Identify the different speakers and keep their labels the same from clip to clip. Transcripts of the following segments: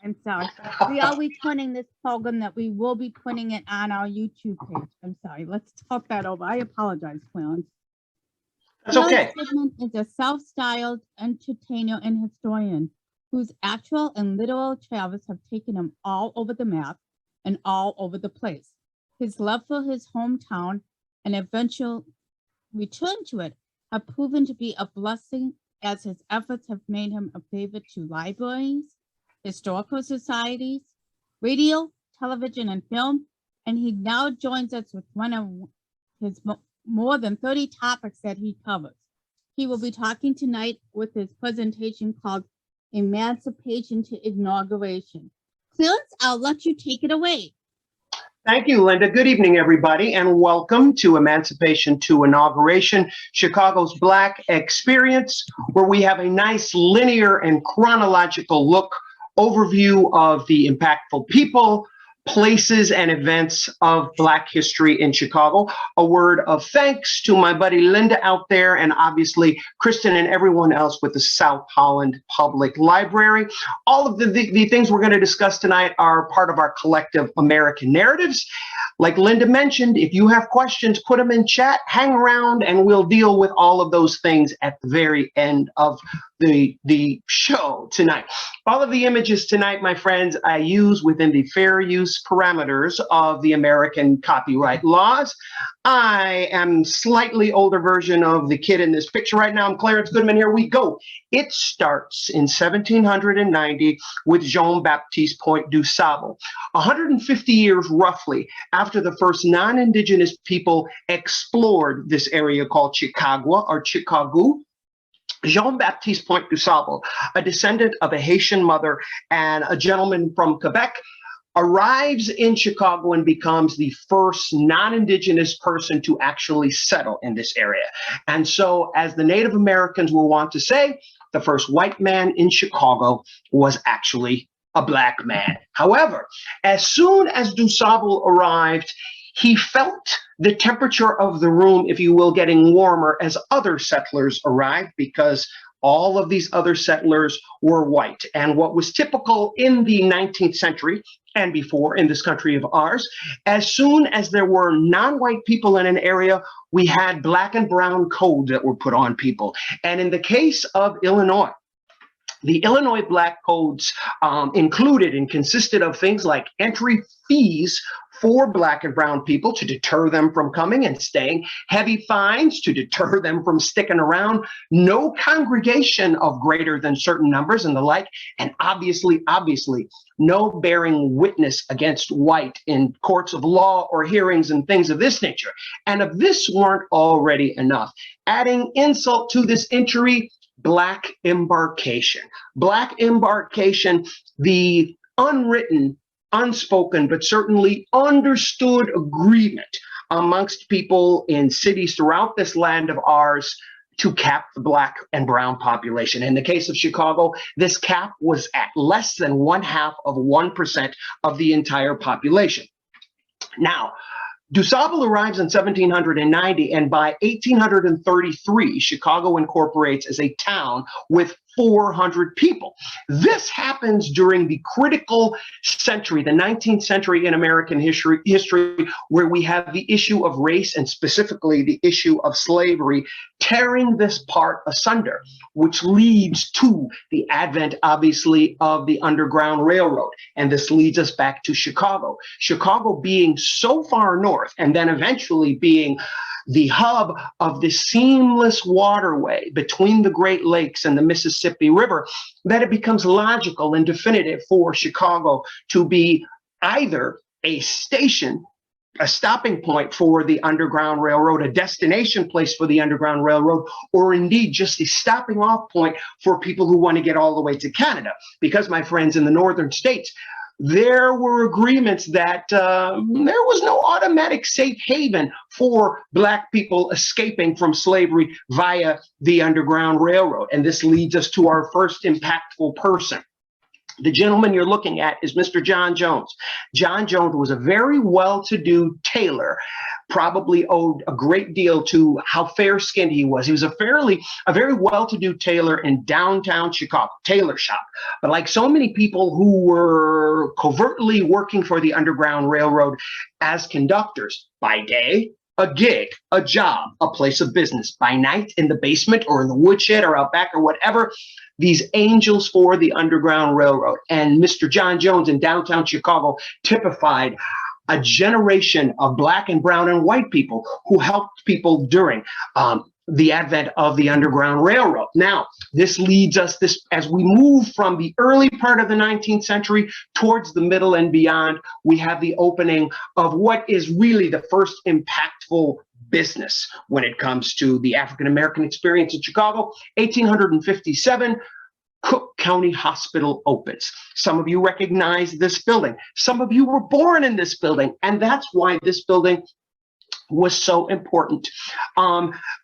Speaker 1: I'm sorry. We are recording this program that we will be putting it on our YouTube page. I'm sorry. Let's talk that over. I apologize, Clarence.
Speaker 2: That's okay.
Speaker 1: Goodman is a self-styled entertainer and historian whose actual and literal travels have taken him all over the map and all over the place. His love for his hometown and eventual return to it have proven to be a blessing, as his efforts have made him a favorite to libraries, historical societies, radio, television, and film, and he now joins us with one of his more than 30 topics that he covers. He will be talking tonight with his presentation called Emancipation to Inauguration. Clarence, I'll let you take it away.
Speaker 2: Thank you, Linda. Good evening, everybody, and welcome to Emancipation to Inauguration, Chicago's Black experience, where we have a nice linear and chronological overview of the impactful people, places, and events of Black history in Chicago. A word of thanks to my buddy Linda out there, and obviously Kristen and everyone else with the South Holland Public Library. All of the things we're going to discuss tonight are part of our collective American narratives. Like Linda mentioned, if you have questions, put them in chat, hang around, and we'll deal with all of those things at the very end of the show tonight. All of the images tonight, my friends, I use within the fair use parameters of the American copyright laws. I am slightly older version of the kid in this picture right now. I'm Clarence Goodman. Here we go. It starts in 1790 with Jean-Baptiste Pointe du Sable. 150 years roughly after the first non-Indigenous people explored this area called Chicago or Chicago, Jean-Baptiste Pointe du Sable, a descendant of a Haitian mother and a gentleman from Quebec, arrives in Chicago and becomes the first non-Indigenous person to actually settle in this area. And so, as the Native Americans will want to say, the first white man in Chicago was actually a Black man. However, as soon as du Sable arrived, he felt the temperature of the room, if you will, getting warmer as other settlers arrived, because all of these other settlers were white. And what was typical in the 19th century and before in this country of ours, as soon as there were non-white people in an area, we had Black and brown codes that were put on people. And in the case of Illinois, the Illinois Black Codes included and consisted of things like entry fees for Black and brown people to deter them from coming and staying, heavy fines to deter them from sticking around, no congregation of greater than certain numbers and the like, and obviously, no bearing witness against white in courts of law or hearings and things of this nature. And if this weren't already enough, adding insult to this injury, Black embarkation. Black embarkation, the unwritten, unspoken, but certainly understood agreement amongst people in cities throughout this land of ours to cap the Black and brown population. In the case of Chicago, this cap was at less than 0.5% of the entire population. Now, du Sable arrives in 1790, and by 1833, Chicago incorporates as a town with 400 people. This happens during the critical century, the 19th century in American history, where we have the issue of race and specifically the issue of slavery tearing this part asunder, which leads to the advent, obviously, of the Underground Railroad. And this leads us back to Chicago. Chicago being so far north and then eventually being the hub of the seamless waterway between the Great Lakes and the Mississippi River, that it becomes logical and definitive for Chicago to be either a station, a stopping point for the Underground Railroad, a destination place for the Underground Railroad, or indeed just a stopping off point for people who want to get all the way to Canada. Because, my friends, in the northern states, there were agreements that there was no automatic safe haven for Black people escaping from slavery via the Underground Railroad. And this leads us to our first impactful person. The gentleman you're looking at is Mr. John Jones. John Jones was a very well-to-do tailor probably owed a great deal to how fair-skinned he was. He was a very well-to-do tailor in downtown Chicago, tailor shop. But like so many people who were covertly working for the Underground Railroad as conductors, by day, a gig, a job, a place of business. By night, in the basement or in the woodshed or out back or whatever, these angels for the Underground Railroad. And Mr. John Jones in downtown Chicago typified a generation of Black and brown and white people who helped people during the advent of the Underground Railroad. Now, this leads us, as we move from the early part of the 19th century towards the middle and beyond, we have the opening of what is really the first impactful business when it comes to the African-American experience in Chicago. 1857, Cook County Hospital opens. Some of you recognize this building. Some of you were born in this building, and that's why this building was so important.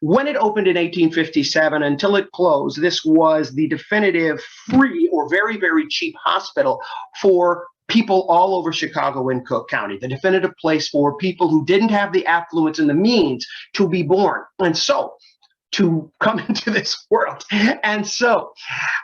Speaker 2: When it opened in 1857 until it closed, this was the definitive free or very, very cheap hospital for people all over Chicago and Cook County, the definitive place for people who didn't have the affluence and the means to be born. And so to come into this world. And so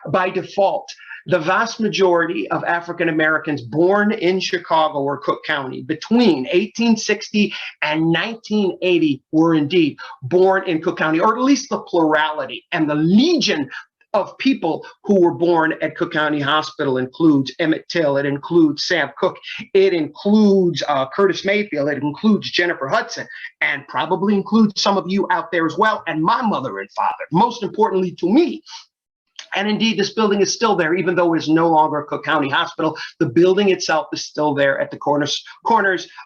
Speaker 2: by default, the vast majority of African Americans born in Chicago or Cook County between 1860 and 1980 were indeed born in Cook County, or at least the plurality. And the legion of people who were born at Cook County Hospital includes Emmett Till, it includes Sam Cooke, it includes Curtis Mayfield, it includes Jennifer Hudson, and probably includes some of you out there as well, and my mother and father. Most importantly to me, and indeed, this building is still there, even though it is no longer Cook County Hospital. The building itself is still there at the corners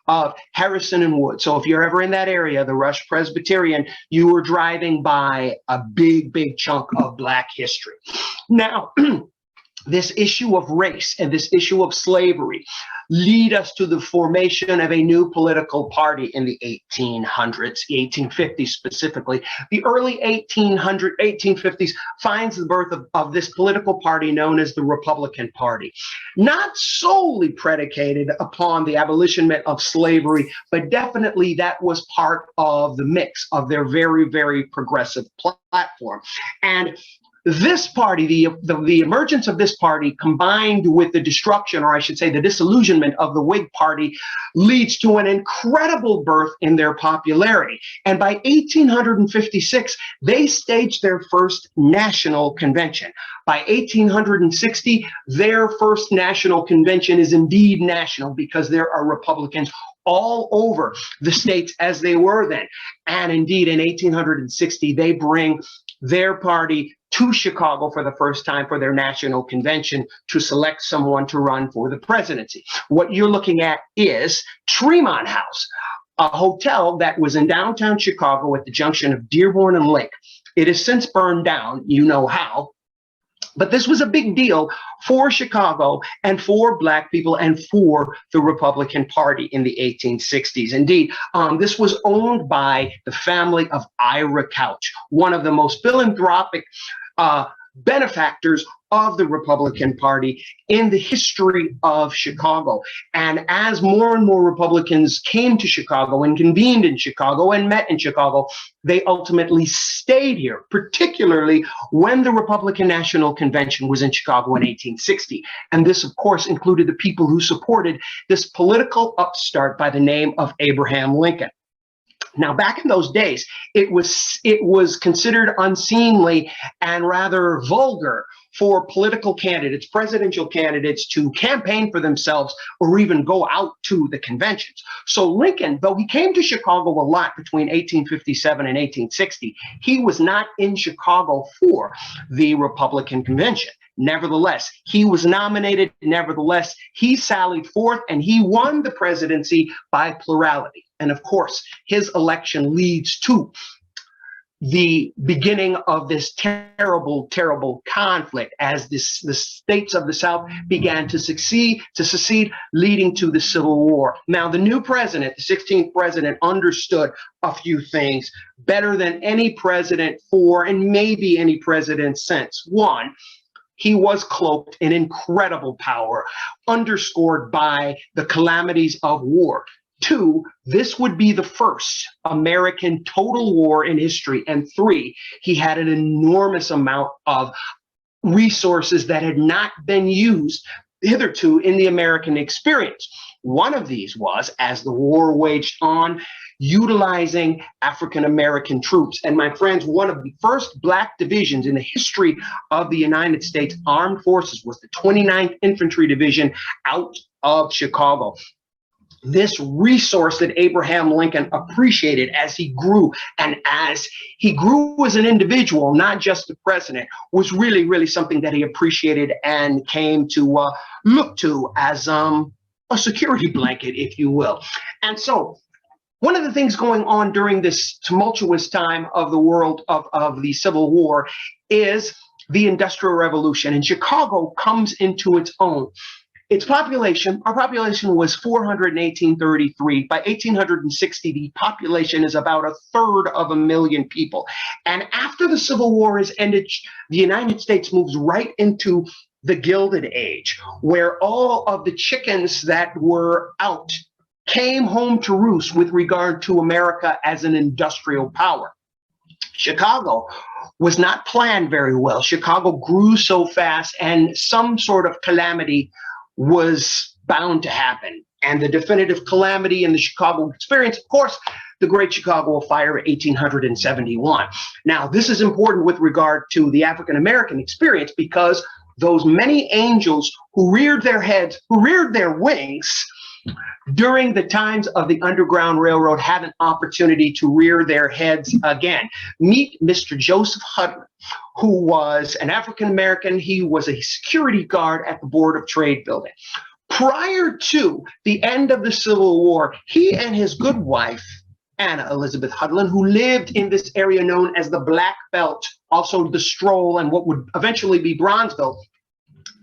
Speaker 2: of Harrison and Wood. So if you're ever in that area, the Rush Presbyterian, you were driving by a big, big chunk of Black history. Now, this issue of race and this issue of slavery lead us to the formation of a new political party in the 1800s, 1850s specifically. The early 1850s finds the birth of this political party known as the Republican Party, not solely predicated upon the abolition of slavery, but definitely that was part of the mix of their very, very progressive platform. And this party, the emergence of this party, combined with the destruction, or I should say the disillusionment of the Whig Party, leads to an incredible birth in their popularity. And by 1856, they staged their first national convention. By 1860, their first national convention is indeed national because there are Republicans all over the states as they were then. And indeed, in 1860, they bring their party to Chicago for the first time for their national convention to select someone to run for the presidency. What you're looking at is Tremont House, a hotel that was in downtown Chicago at the junction of Dearborn and Lake. It has since burned down, you know how. But this was a big deal for Chicago and for Black people and for the Republican Party in the 1860s. Indeed, this was owned by the family of Ira Couch, one of the most philanthropic benefactors of the Republican Party in the history of Chicago. And as more and more Republicans came to Chicago and convened in Chicago and met in Chicago, they ultimately stayed here, particularly when the Republican National Convention was in Chicago in 1860. And this, of course, included the people who supported this political upstart by the name of Abraham Lincoln. Now, back in those days, it was considered unseemly and rather vulgar for political candidates, presidential candidates, to campaign for themselves or even go out to the conventions. So Lincoln, though he came to Chicago a lot between 1857 and 1860, he was not in Chicago for the Republican convention. Nevertheless, he was nominated. Nevertheless, he sallied forth and he won the presidency by plurality. And of course, his election leads to the beginning of this terrible, terrible conflict as the states of the South began to secede, leading to the Civil War. Now, the new president, the 16th president, understood a few things better than any president for, and maybe any president since. One, he was cloaked in incredible power, underscored by the calamities of war. 2, this would be the first American total war in history. And 3, he had an enormous amount of resources that had not been used hitherto in the American experience. One of these was, as the war waged on, utilizing African American troops. And my friends, one of the first Black divisions in the history of the United States Armed Forces was the 29th Infantry Division out of Chicago. This resource that Abraham Lincoln appreciated as he grew, and as he grew as an individual, not just the president, was really, really something that he appreciated and came to look to as a security blanket, if you will. And so one of the things going on during this tumultuous time of the world of the Civil War is the Industrial Revolution, and Chicago comes into its own. Its population, our population was 400 in 1833. By 1860, the population is about 1/3 of a million people. And after the Civil War is ended, the United States moves right into the Gilded Age, where all of the chickens that were out came home to roost with regard to America as an industrial power. Chicago was not planned very well. Chicago grew so fast, and some sort of calamity was bound to happen. And the definitive calamity in the Chicago experience, of course, the Great Chicago Fire of 1871. Now, this is important with regard to the African American experience, because those many angels who reared their heads, who reared their wings during the times of the Underground Railroad had an opportunity to rear their heads again. Meet Mr. Joseph Hudlin, who was an African American. He was a security guard at the Board of Trade building. Prior to the end of the Civil War, he and his good wife, Anna Elizabeth Hudlin, who lived in this area known as the Black Belt, also the Stroll, and what would eventually be Bronze Belt,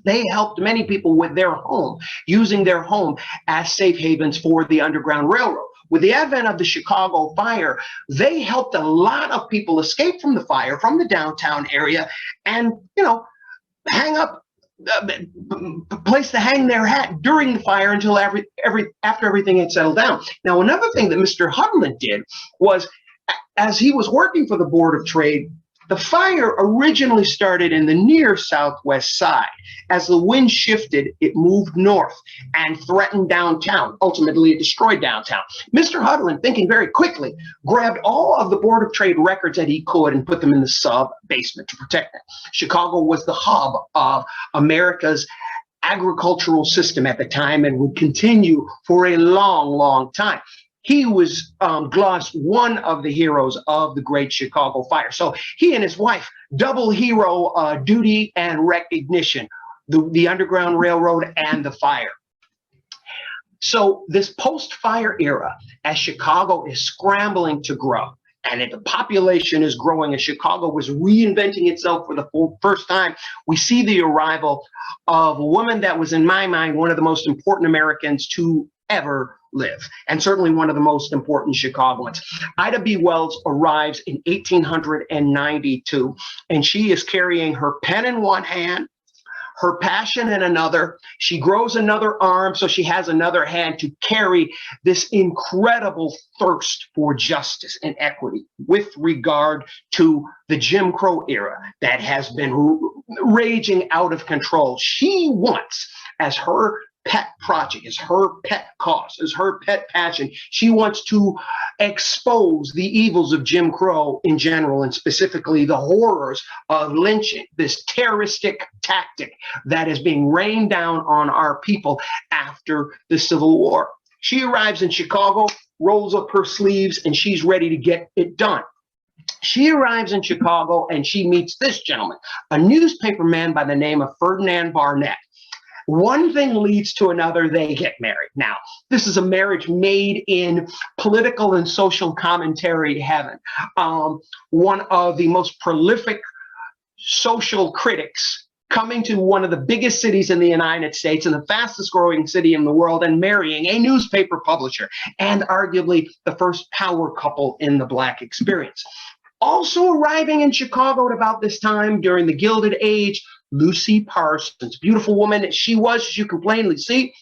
Speaker 2: they helped many people with their home, using their home as safe havens for the Underground Railroad. With the advent of the Chicago fire, they helped a lot of people escape from the fire, from the downtown area, and, hang up, place to hang their hat during the fire until after everything had settled down. Now, another thing that Mr. Hudlin did was, as he was working for the Board of Trade, the fire originally started in the near southwest side. As the wind shifted, it moved north and threatened downtown. Ultimately, it destroyed downtown. Mr. Hudlin, thinking very quickly, grabbed all of the Board of Trade records that he could and put them in the sub-basement to protect them. Chicago was the hub of America's agricultural system at the time and would continue for a long, long time. He was glossed one of the heroes of the Great Chicago Fire. So he and his wife, double hero duty and recognition, the Underground Railroad and the fire. So this post-fire era, as Chicago is scrambling to grow, and the population is growing, as Chicago was reinventing itself for the first time, we see the arrival of a woman that was, in my mind, one of the most important Americans to ever live, and certainly one of the most important Chicagoans. Ida B. Wells arrives in 1892, and she is carrying her pen in one hand, her passion in another. She grows another arm, so she has another hand to carry this incredible thirst for justice and equity with regard to the Jim Crow era that has been raging out of control. She wants, as her pet project, is her pet cause, is her pet passion, she wants to expose the evils of Jim Crow in general, and specifically the horrors of lynching, this terroristic tactic that is being rained down on our people after the Civil War. She arrives in Chicago, rolls up her sleeves, and she's ready to get it done. She arrives in Chicago and she meets this gentleman, a newspaper man by the name of Ferdinand Barnett. One thing leads to another, they get married. Now, this is a marriage made in political and social commentary heaven. One of the most prolific social critics coming to one of the biggest cities in the United States and the fastest growing city in the world and marrying a newspaper publisher, and arguably the first power couple in the Black experience. Also arriving in Chicago at about this time during the Gilded Age, Lucy Parsons, beautiful woman that she was, as you can plainly see.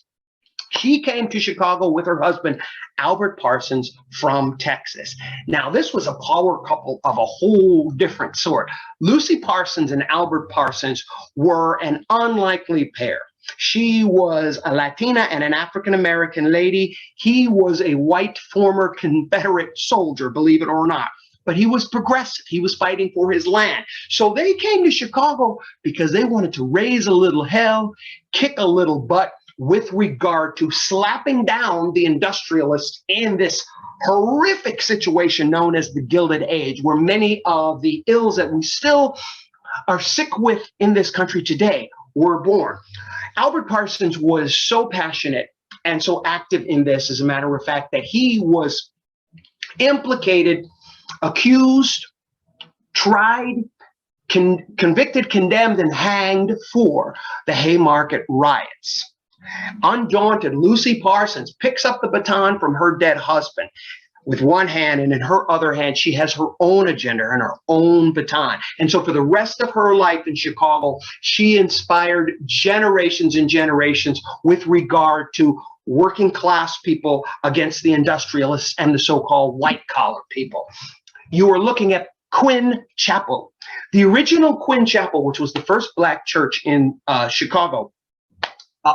Speaker 2: She came to Chicago with her husband, Albert Parsons, from Texas. Now, this was a power couple of a whole different sort. Lucy Parsons and Albert Parsons were an unlikely pair. She was a Latina and an African-American lady. He was a white former Confederate soldier, believe it or not. But he was progressive. He was fighting for his land. So they came to Chicago because they wanted to raise a little hell, kick a little butt, with regard to slapping down the industrialists in this horrific situation known as the Gilded Age, where many of the ills that we still are sick with in this country today were born. Albert Parsons was so passionate and so active in this, as a matter of fact, that he was implicated, accused, tried, convicted, condemned, and hanged for the Haymarket riots. Undaunted, Lucy Parsons picks up the baton from her dead husband with one hand, and in her other hand, she has her own agenda and her own baton. And so for the rest of her life in Chicago, she inspired generations and generations with regard to working class people against the industrialists and the so-called white collar people. You are looking at Quinn Chapel. The original Quinn Chapel, which was the first Black church in Chicago,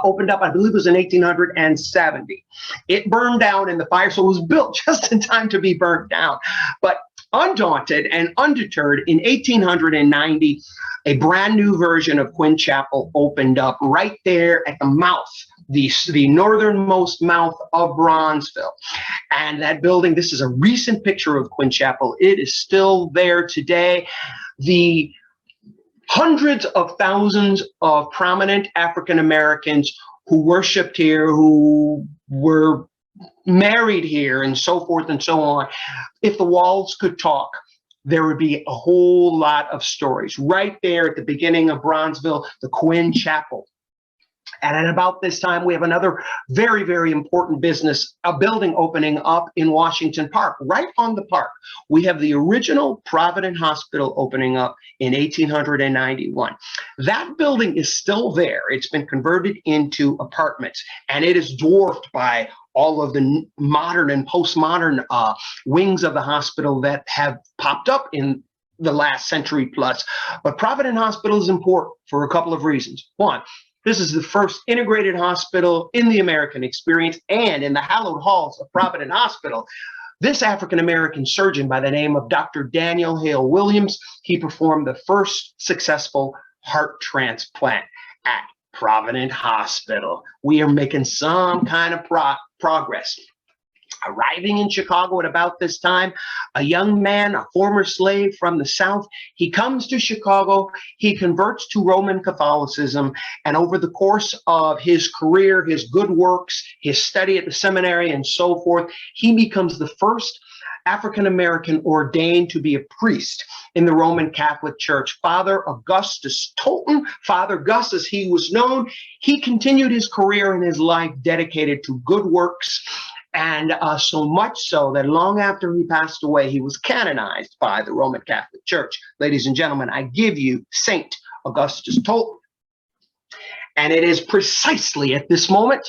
Speaker 2: opened up, I believe it was in 1870. It burned down in the fire, so it was built just in time to be burnt down. But undaunted and undeterred, in 1890, a brand new version of Quinn Chapel opened up right there at the mouth, the northernmost mouth of Bronzeville. And that building, this is a recent picture of Quinn Chapel. It is still there today. The hundreds of thousands of prominent African Americans who worshiped here, who were married here, and so forth and so on. If the walls could talk, there would be a whole lot of stories. Right there at the beginning of Bronzeville, the Quinn Chapel. And at about this time, we have another very, very important business, a building opening up in Washington Park, right on the park. We have the original Provident Hospital opening up in 1891. That building is still there. It's been converted into apartments, and it is dwarfed by all of the modern and postmodern wings of the hospital that have popped up in the last century plus. But Provident Hospital is important for a couple of reasons. One, this is the first integrated hospital in the American experience, and in the hallowed halls of Provident Hospital, this African-American surgeon by the name of Dr. Daniel Hale Williams, he performed the first successful heart transplant at Provident Hospital. We are making some kind of progress. Arriving in Chicago at about this time, a young man, a former slave from the South, he comes to Chicago, he converts to Roman Catholicism, and over the course of his career, his good works, his study at the seminary, and so forth, he becomes the first African-American ordained to be a priest in the Roman Catholic Church. Father Augustus Tolton, Father Gus as he was known, he continued his career and his life dedicated to good works. And so much so that long after he passed away, he was canonized by the Roman Catholic Church. Ladies and gentlemen, I give you Saint Augustus Tolton. And it is precisely at this moment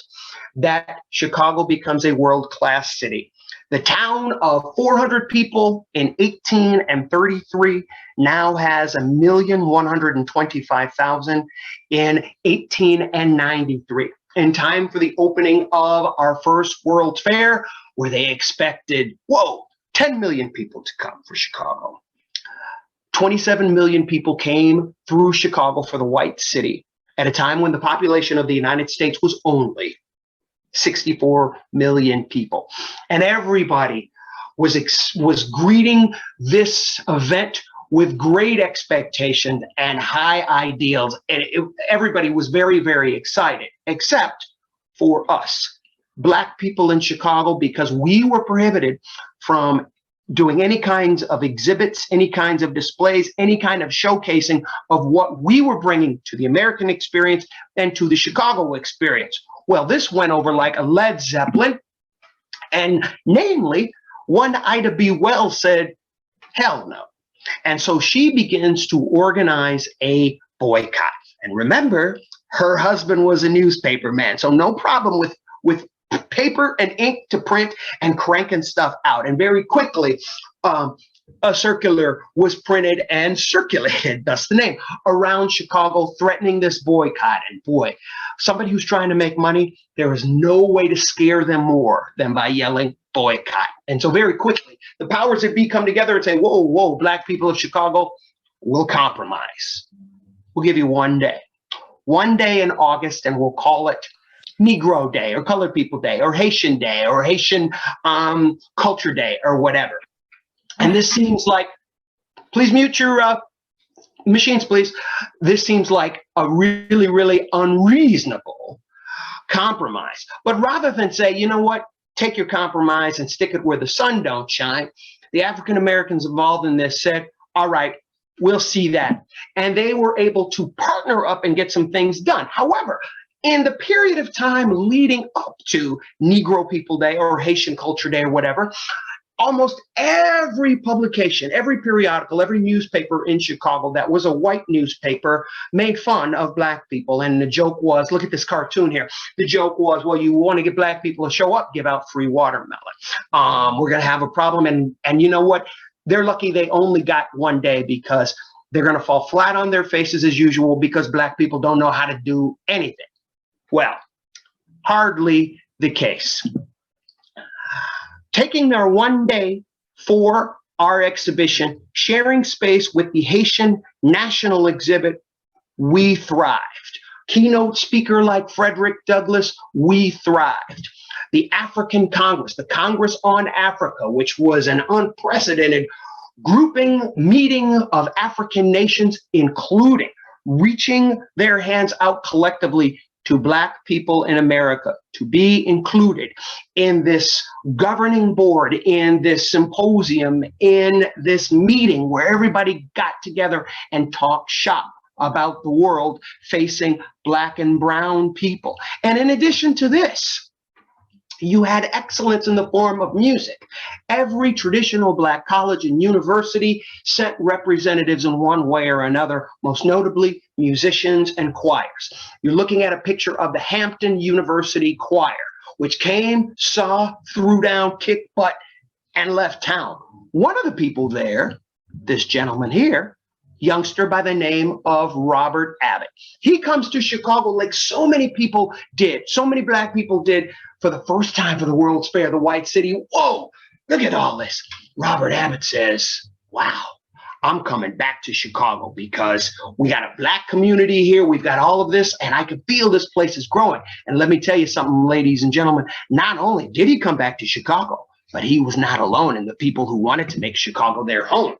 Speaker 2: that Chicago becomes a world-class city. The town of 400 people in 1833 now has 1,125,000 in 1893. In time for the opening of our first World's Fair, where they expected, 10 million people to come for Chicago. 27 million people came through Chicago for the White City at a time when the population of the United States was only 64 million people. And everybody was greeting this event with great expectations and high ideals. And everybody was very, very excited, except for us, Black people in Chicago, because we were prohibited from doing any kinds of exhibits, any kinds of displays, any kind of showcasing of what we were bringing to the American experience and to the Chicago experience. Well, this went over like a Led Zeppelin. And namely, one Ida B. Wells said, hell no. And so she begins to organize a boycott. And remember, her husband was a newspaper man, so no problem with with paper and ink to print and cranking stuff out. And very quickly, a circular was printed and circulated, thus the name, around Chicago, threatening this boycott. And boy, somebody who's trying to make money, there is no way to scare them more than by yelling boycott. And so very quickly, the powers that be come together and say, whoa, whoa, Black people of Chicago, we'll compromise. We'll give you one day in August, and we'll call it Negro Day or Colored People Day or Haitian Day or Haitian Culture Day or whatever. And this seems like, please mute your machines, please. This seems like a really, really unreasonable compromise. But rather than say, you know what, take your compromise and stick it where the sun don't shine, the African Americans involved in this said, all right, we'll see that. And they were able to partner up and get some things done. However, in the period of time leading up to Negro People Day or Haitian Culture Day or whatever, almost every publication, every periodical, every newspaper in Chicago that was a white newspaper made fun of Black people. And the joke was, look at this cartoon here. The joke was, well, you want to get Black people to show up, give out free watermelon. We're going to have a problem. And you know what? They're lucky they only got one day, because they're going to fall flat on their faces as usual because Black people don't know how to do anything. Well, hardly the case. Taking their one day for our exhibition, sharing space with the Haitian National Exhibit, we thrived. Keynote speaker like Frederick Douglass, we thrived. The African Congress, the Congress on Africa, which was an unprecedented meeting of African nations, including reaching their hands out collectively to Black people in America to be included in this governing board, in this symposium, in this meeting where everybody got together and talked shop about the world facing Black and brown people. And in addition to this, you had excellence in the form of music. Every traditional Black college and university sent representatives in one way or another, most notably musicians and choirs. You're looking at a picture of the Hampton University Choir, which came, saw, threw down, kicked butt, and left town. One of the people there, this gentleman here, youngster by the name of Robert Abbott. He comes to Chicago like so many people did, so many Black people did, for the first time for the World's Fair, the White City. Whoa, look at all this. Robert Abbott says, wow, I'm coming back to Chicago because we got a Black community here. We've got all of this, and I can feel this place is growing. And let me tell you something, ladies and gentlemen, not only did he come back to Chicago, but he was not alone in the people who wanted to make Chicago their home.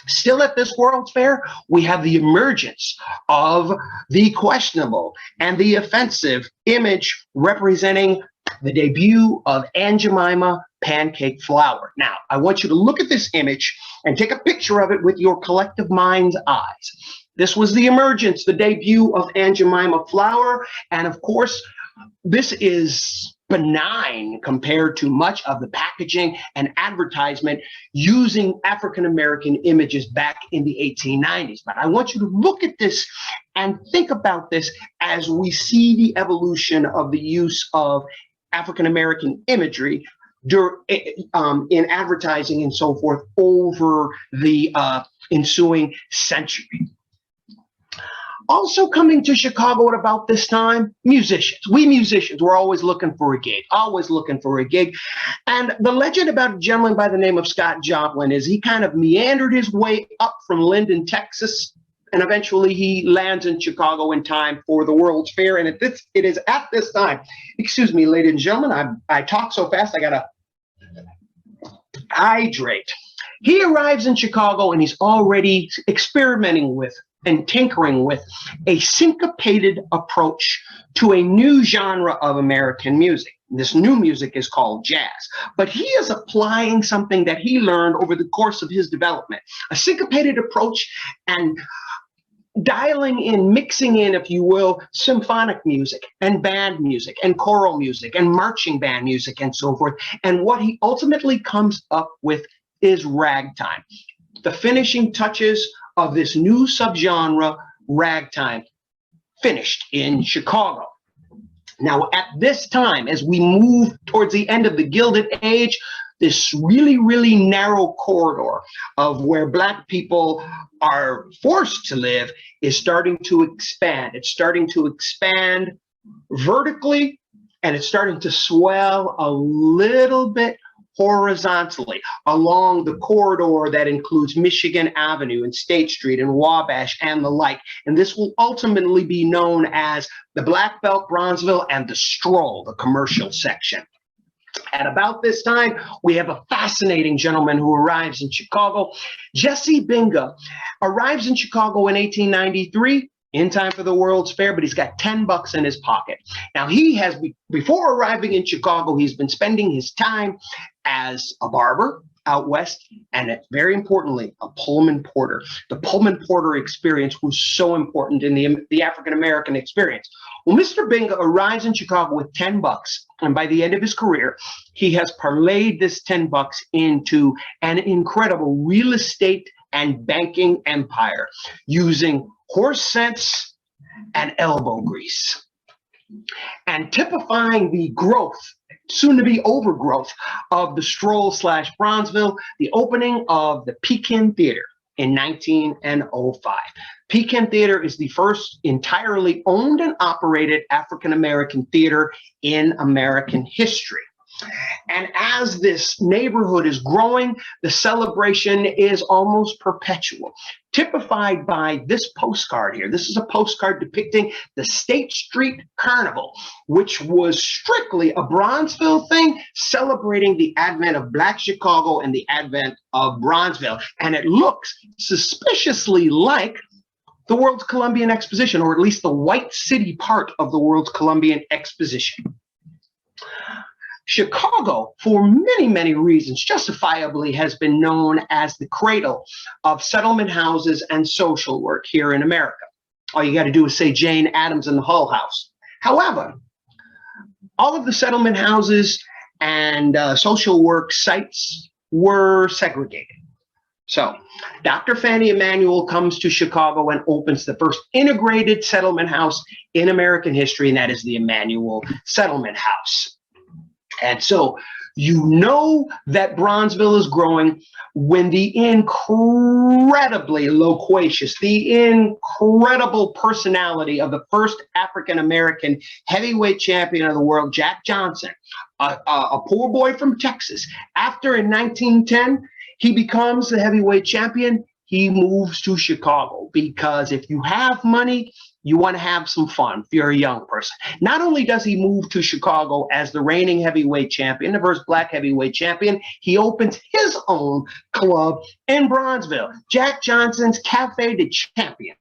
Speaker 2: Still at this World's Fair, we have the emergence of the questionable and the offensive image representing the debut of Aunt Jemima pancake flour. Now, I want you to look at this image and take a picture of it with your collective mind's eyes. This was the emergence, the debut of Aunt Jemima flour. And of course, this is benign compared to much of the packaging and advertisement using African-American images back in the 1890s. But I want you to look at this and think about this as we see the evolution of the use of African-American imagery in advertising and so forth over the ensuing century. Also coming to Chicago at about this time, musicians. We musicians were always looking for a gig, always looking for a gig. And the legend about a gentleman by the name of Scott Joplin is he kind of meandered his way up from Linden, Texas, and eventually he lands in Chicago in time for the World's Fair. And it is at this time, excuse me, ladies and gentlemen, I talk so fast, I gotta hydrate. He arrives in Chicago and he's already experimenting with and tinkering with a syncopated approach to a new genre of American music. This new music is called jazz, but he is applying something that he learned over the course of his development, a syncopated approach, and dialing in, mixing in, if you will, symphonic music and band music and choral music and marching band music and so forth. And what he ultimately comes up with is ragtime, the finishing touches of this new subgenre, ragtime, finished in Chicago. Now, at this time, as we move towards the end of the Gilded Age, this really, really narrow corridor of where Black people are forced to live is starting to expand. It's starting to expand vertically, and it's starting to swell a little bit horizontally along the corridor that includes Michigan Avenue and State Street and Wabash and the like. And this will ultimately be known as the Black Belt, Bronzeville, and the Stroll, the commercial section. At about this time, we have a fascinating gentleman who arrives in Chicago. Jesse Binga arrives in Chicago in 1893, in time for the World's Fair, but he's got $10 in his pocket. Now, he has, before arriving in Chicago, he's been spending his time as a barber out west, and very importantly, a Pullman porter. The Pullman porter experience was so important in the African-American experience. Well, Mr. Binga arrives in Chicago with $10, and by the end of his career, he has parlayed this $10 into an incredible real estate and banking empire using horse sense and elbow grease, and typifying the growth, soon to be overgrowth, of the Stroll / Bronzeville, the opening of the Pekin Theater in 1905. Pekin Theater is the first entirely owned and operated African-American theater in American history. And as this neighborhood is growing, the celebration is almost perpetual, typified by this postcard here. This is a postcard depicting the State Street Carnival, which was strictly a Bronzeville thing, celebrating the advent of Black Chicago and the advent of Bronzeville. And it looks suspiciously like the World's Columbian Exposition, or at least the White City part of the World's Columbian Exposition. Chicago, for many, many reasons, justifiably has been known as the cradle of settlement houses and social work here in America. All you got to do is say Jane Addams and the Hull House. However, all of the settlement houses and social work sites were segregated. So Dr. Fannie Emanuel comes to Chicago and opens the first integrated settlement house in American history, and that is the Emanuel Settlement House. And so you know that Bronzeville is growing when the incredibly loquacious, the incredible personality of the first African-American heavyweight champion of the world, Jack Johnson, a poor boy from Texas. After in 1910, he becomes the heavyweight champion. He moves to Chicago because if you have money, you want to have some fun if you're a young person. Not only does he move to Chicago as the reigning heavyweight champion, the first Black heavyweight champion, he opens his own club in Bronzeville, Jack Johnson's Cafe de Champions.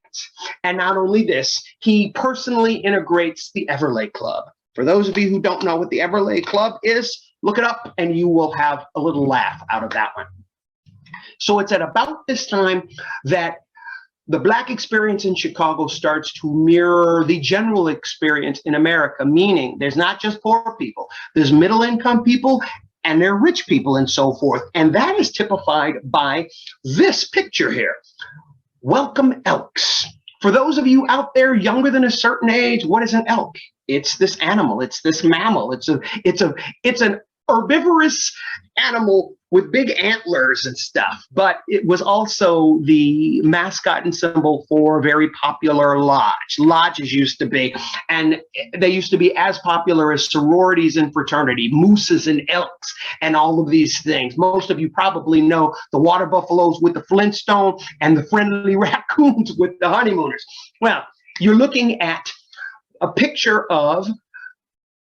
Speaker 2: And not only this, he personally integrates the Everlay Club. For those of you who don't know what the Everlay Club is, look it up and you will have a little laugh out of that one. So it's at about this time that the Black experience in Chicago starts to mirror the general experience in America, meaning there's not just poor people, there's middle income people and there are rich people and so forth. And that is typified by this picture here. Welcome elks. For those of you out there younger than a certain age, what is an elk? It's this animal, it's this mammal, it's an herbivorous animal with big antlers and stuff, but it was also the mascot and symbol for a very popular lodge. Lodges used to be, and they used to be as popular as sororities and fraternity, mooses and elks, and all of these things. Most of you probably know the water buffaloes with the Flintstone and the friendly raccoons with the honeymooners. Well, you're looking at a picture of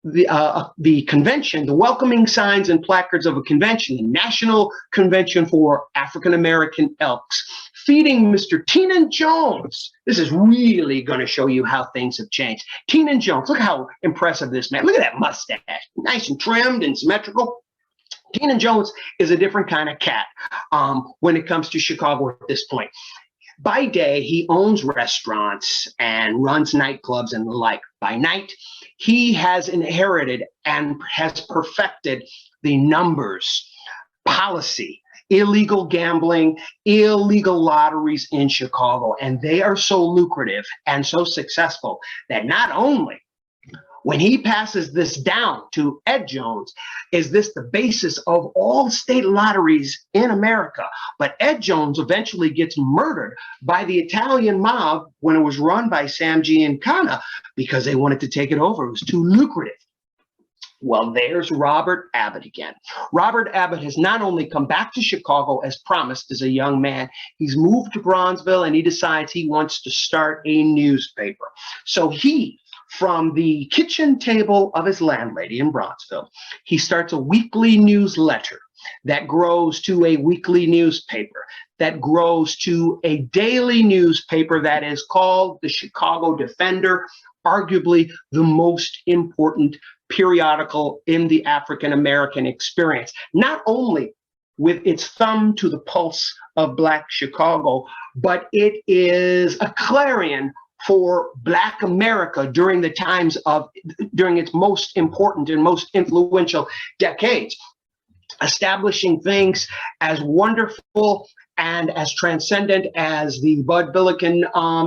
Speaker 2: the convention, the welcoming signs and placards of a convention, the National Convention for African American Elks, feeding Mr. Teenan Jones. This is really going to show you how things have changed. Teenan Jones, look how impressive this man. Look at that mustache, nice and trimmed and symmetrical. Teenan Jones is a different kind of cat when it comes to Chicago at this point. By day, he owns restaurants and runs nightclubs and the like. By night, he has inherited and has perfected the numbers, policy, illegal gambling, illegal lotteries in Chicago. And they are so lucrative and so successful that not only When he passes this down to Ed Jones, is this the basis of all state lotteries in America? But Ed Jones eventually gets murdered by the Italian mob when it was run by Sam Giancana because they wanted to take it over. It was too lucrative. Well, there's Robert Abbott again. Robert Abbott has not only come back to Chicago as promised as a young man, he's moved to Bronzeville and he decides he wants to start a newspaper. So he, from the kitchen table of his landlady in Bronzeville, he starts a weekly newsletter that grows to a weekly newspaper, that grows to a daily newspaper that is called the Chicago Defender, arguably the most important periodical in the African-American experience, not only with its thumb to the pulse of Black Chicago, but it is a clarion for Black America during its most important and most influential decades, establishing things as wonderful and as transcendent as the Bud Billiken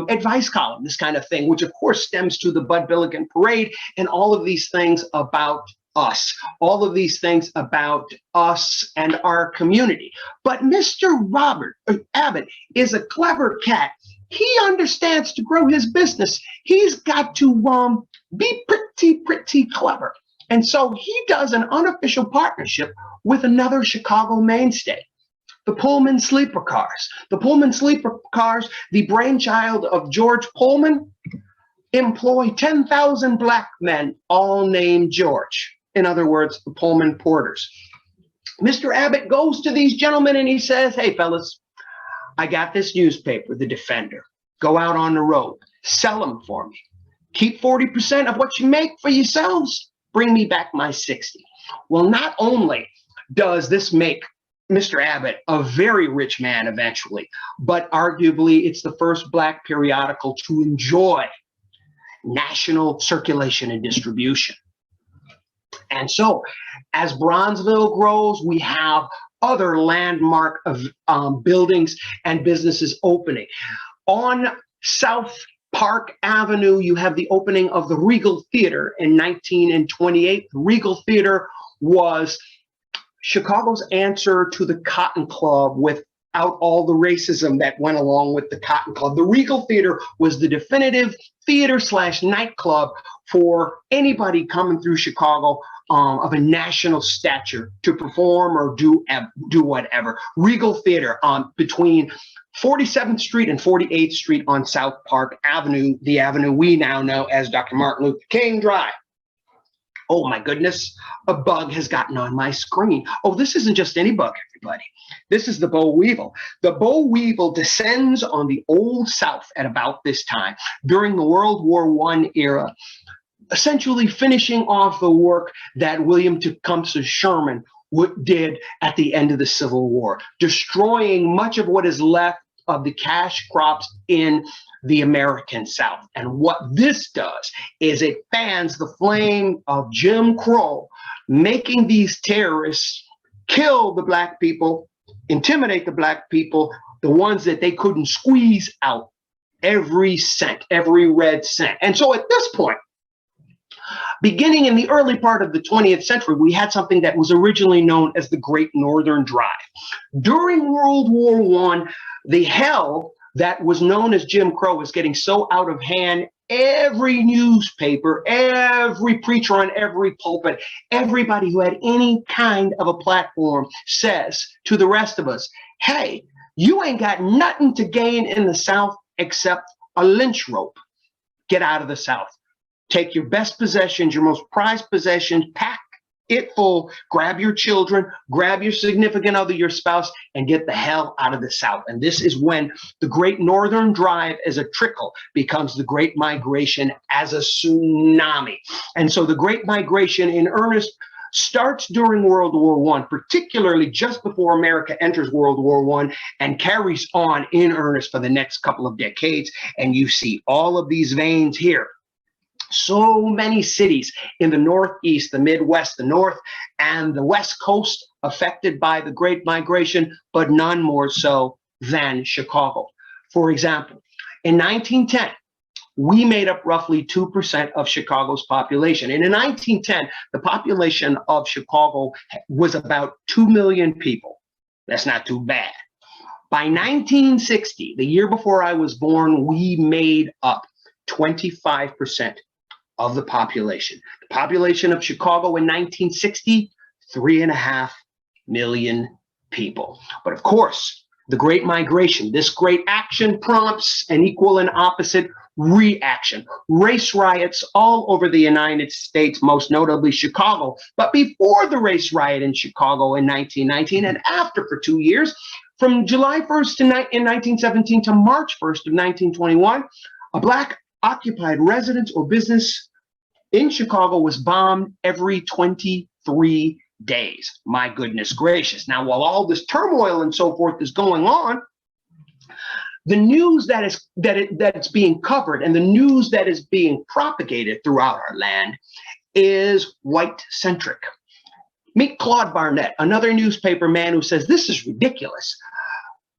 Speaker 2: advice column, this kind of thing, which of course stems to the Bud Billiken Parade and all of these things about us, all of these things about us and our community. But Mr. Robert Abbott is a clever cat. He understands to grow his business, he's got to be pretty clever. And so he does an unofficial partnership with another Chicago mainstay, the Pullman sleeper cars. The Pullman sleeper cars, the brainchild of George Pullman, employ 10,000 Black men, all named George. In other words, the Pullman porters. Mr. Abbott goes to these gentlemen and he says, hey, fellas, I got this newspaper, The Defender. Go out on the road, sell them for me. Keep 40% of what you make for yourselves. Bring me back my 60. Well, not only does this make Mr. Abbott a very rich man eventually, but arguably it's the first Black periodical to enjoy national circulation and distribution. And so as Bronzeville grows, we have other landmark of buildings and businesses opening. On South Park Avenue, you have the opening of the Regal Theater in 1928. The Regal Theater was Chicago's answer to the Cotton Club without all the racism that went along with the Cotton Club. The Regal Theater was the definitive theater/nightclub for anybody coming through Chicago of a national stature to perform or do whatever. Regal Theater between 47th Street and 48th Street on South Park Avenue, the avenue we now know as Dr. Martin Luther King Drive. Oh my goodness, a bug has gotten on my screen. Oh, this isn't just any bug, everybody. This is the boll weevil. The boll weevil descends on the Old South at about this time during the World War I era, essentially finishing off the work that William Tecumseh Sherman did at the end of the Civil War, destroying much of what is left of the cash crops in the American South. And what this does is it fans the flame of Jim Crow, making these terrorists kill the Black people, intimidate the Black people, the ones that they couldn't squeeze out every cent, every red cent. And so at this point, beginning in the early part of the 20th century, we had something that was originally known as the Great Northern Drive. During World War I, the hell that was known as Jim Crow was getting so out of hand. Every newspaper, every preacher on every pulpit, everybody who had any kind of a platform says to the rest of us, hey, you ain't got nothing to gain in the South except a lynch rope. Get out of the South. Take your best possessions, your most prized possessions, pack it full, grab your children, grab your significant other, your spouse, and get the hell out of the South. And this is when the Great Northern Drive as a trickle becomes the Great Migration as a tsunami. And so the Great Migration in earnest starts during World War I, particularly just before America enters World War I, and carries on in earnest for the next couple of decades. And you see all of these veins here. So many cities in the Northeast, the Midwest, the North, and the West Coast affected by the Great Migration, but none more so than Chicago. For example, in 1910, we made up roughly 2% of Chicago's population. And in 1910, the population of Chicago was about 2 million people. That's not too bad. By 1960, the year before I was born, we made up 25% of the population. The population of Chicago in 1960, 3.5 million people. But of course, the Great Migration, this great action prompts an equal and opposite reaction. Race riots all over the United States, most notably Chicago. But before the race riot in Chicago in 1919 and after for 2 years, from July 1st in 1917 to March 1st of 1921, a Black occupied residence or business in Chicago was bombed every 23 days. My goodness gracious. Now, while all this turmoil and so forth is going on, the news that's being covered and the news that is being propagated throughout our land is white-centric. Meet Claude Barnett, another newspaper man who says this is ridiculous.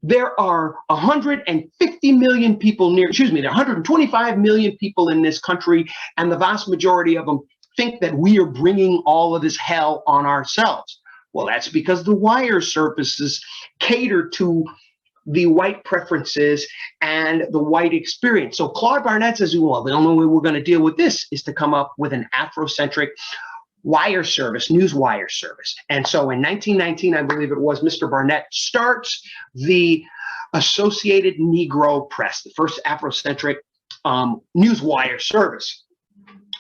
Speaker 2: There are 150 million people there are 125 million people in this country, and the vast majority of them think that we are bringing all of this hell on ourselves. Well, that's because the wire services cater to the white preferences and the white experience. So Claude Barnett says, well, the only way we're going to deal with this is to come up with an Afrocentric wire service, news wire service. And so in 1919, I believe it was, Mr. Barnett starts the Associated Negro Press, the first Afrocentric news wire service.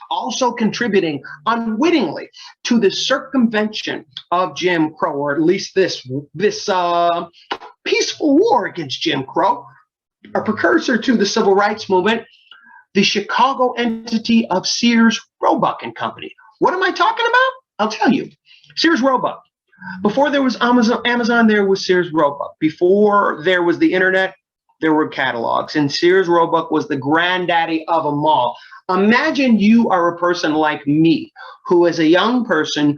Speaker 2: Also contributing unwittingly to the circumvention of Jim Crow, or at least this peaceful war against Jim Crow, a precursor to the civil rights movement, the Chicago entity of Sears, Roebuck and Company. What am I talking about? I'll tell you. Sears, Roebuck. Before there was Amazon, there was Sears, Roebuck. Before there was the internet, there were catalogs. And Sears, Roebuck was the granddaddy of them all. Imagine you are a person like me, who as a young person,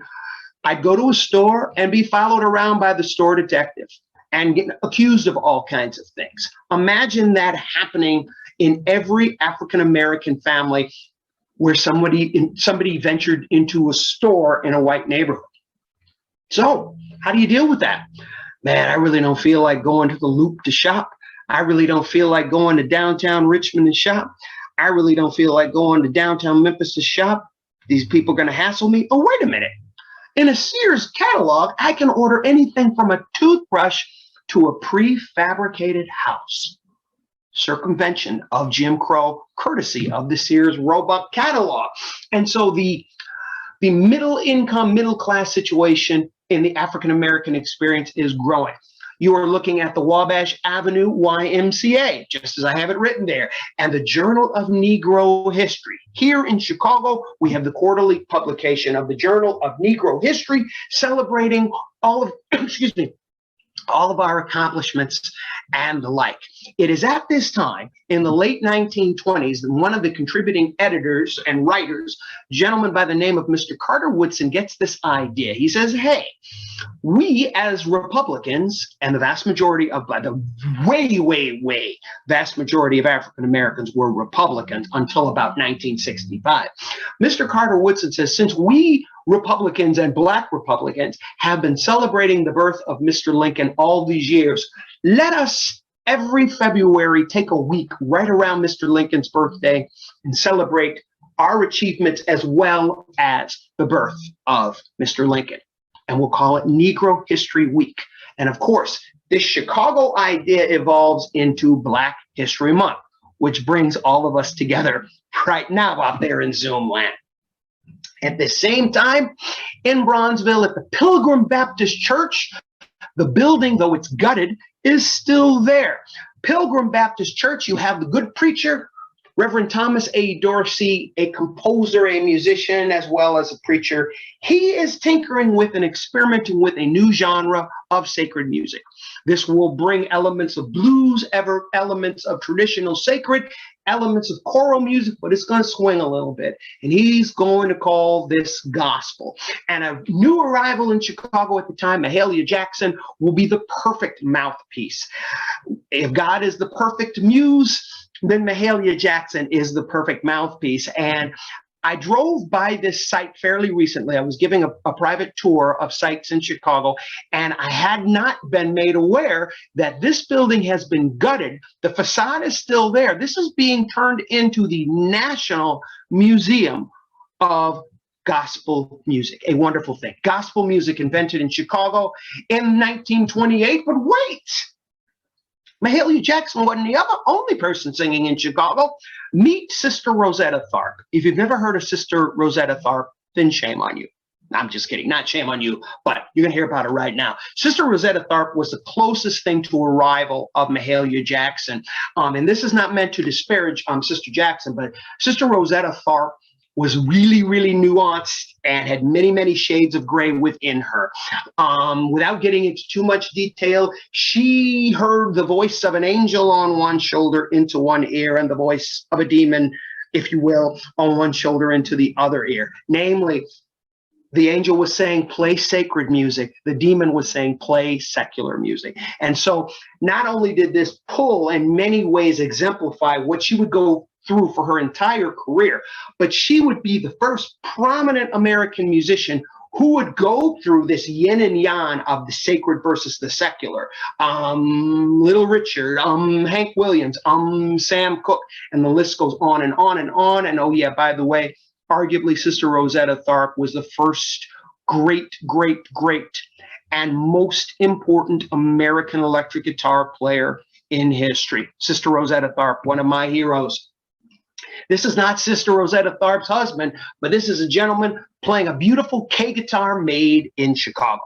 Speaker 2: I'd go to a store and be followed around by the store detective and get accused of all kinds of things. Imagine that happening in every African-American family where somebody ventured into a store in a white neighborhood. So how do you deal with that? Man, I really don't feel like going to the Loop to shop. I really don't feel like going to downtown Richmond to shop. I really don't feel like going to downtown Memphis to shop. These people are going to hassle me. Oh, wait a minute. In a Sears catalog, I can order anything from a toothbrush to a prefabricated house. Circumvention of Jim Crow, courtesy of the Sears Roebuck catalog. And so the middle income, middle class situation in the African American experience is growing. You are looking at the Wabash Avenue YMCA, just as I have it written there, and the Journal of Negro History. Here in Chicago, we have the quarterly publication of the Journal of Negro History, celebrating all of, all of our accomplishments and the like. It is at this time, in the late 1920s, that one of the contributing editors and writers, a gentleman by the name of Mr. Carter Woodson, gets this idea. He says, hey, we as Republicans, and the vast majority of, the way vast majority of African Americans were Republicans until about 1965. Mr. Carter Woodson says, since we Republicans and Black Republicans have been celebrating the birth of Mr. Lincoln all these years, let us every February take a week right around Mr. Lincoln's birthday and celebrate our achievements as well as the birth of Mr. Lincoln. And we'll call it Negro History Week. And of course, this Chicago idea evolves into Black History Month, which brings all of us together right now out there in Zoom land. At the same time, in Bronzeville at the Pilgrim Baptist Church, the building, though it's gutted, is still there. Pilgrim Baptist Church, you have the good preacher, Reverend Thomas A. Dorsey, a composer, a musician, as well as a preacher. He is tinkering with and experimenting with a new genre of sacred music. This will bring elements of blues, elements of traditional sacred, elements of choral music, but it's going to swing a little bit. And he's going to call this gospel. And a new arrival in Chicago at the time, Mahalia Jackson, will be the perfect mouthpiece. If God is the perfect muse, then Mahalia Jackson is the perfect mouthpiece. And I drove by this site fairly recently. I was giving a private tour of sites in Chicago, and I had not been made aware that this building has been gutted. The facade is still there. This is being turned into the National Museum of Gospel Music, a wonderful thing. Gospel music invented in Chicago in 1928, but wait! Mahalia Jackson wasn't the only person singing in Chicago. Meet Sister Rosetta Tharpe. If you've never heard of Sister Rosetta Tharpe, then shame on you. I'm just kidding, not shame on you, but you're gonna hear about it right now. Sister Rosetta Tharpe was the closest thing to a rival of Mahalia Jackson. And this is not meant to disparage Sister Jackson, but Sister Rosetta Tharpe was really, really nuanced and had many, many shades of gray within her. Without getting into too much detail, she heard the voice of an angel on one shoulder into one ear and the voice of a demon, if you will, on one shoulder into the other ear. Namely, the angel was saying, play sacred music. The demon was saying, play secular music. And so not only did this pull in many ways exemplify what she would go through for her entire career, but she would be the first prominent American musician who would go through this yin and yang of the sacred versus the secular. Little Richard, Hank Williams, Sam Cooke, and the list goes on and on and on. And oh yeah, by the way, arguably Sister Rosetta Tharpe was the first great and most important American electric guitar player in history. Sister Rosetta Tharpe, one of my heroes. This is not Sister Rosetta Tharpe's husband, but this is a gentleman playing a beautiful K guitar made in Chicago.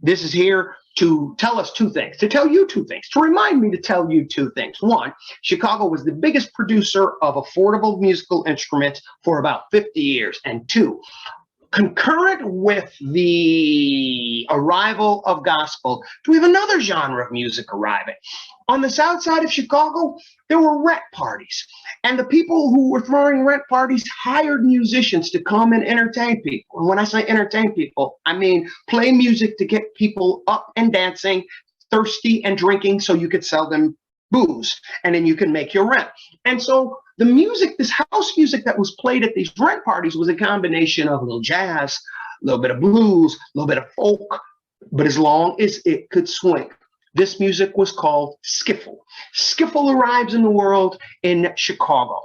Speaker 2: This is here to tell us two things, to tell you two things, to remind me to tell you two things. One, Chicago was the biggest producer of affordable musical instruments for about 50 years. And two, concurrent with the arrival of gospel, we have another genre of music arriving. On the south side of Chicago, there were rent parties. And the people who were throwing rent parties hired musicians to come and entertain people. And when I say entertain people, I mean play music to get people up and dancing, thirsty and drinking so you could sell them booze. And then you can make your rent. And so the music, this house music that was played at these rent parties was a combination of a little jazz, a little bit of blues, a little bit of folk, but as long as it could swing. This music was called skiffle. Skiffle arrives in the world in Chicago.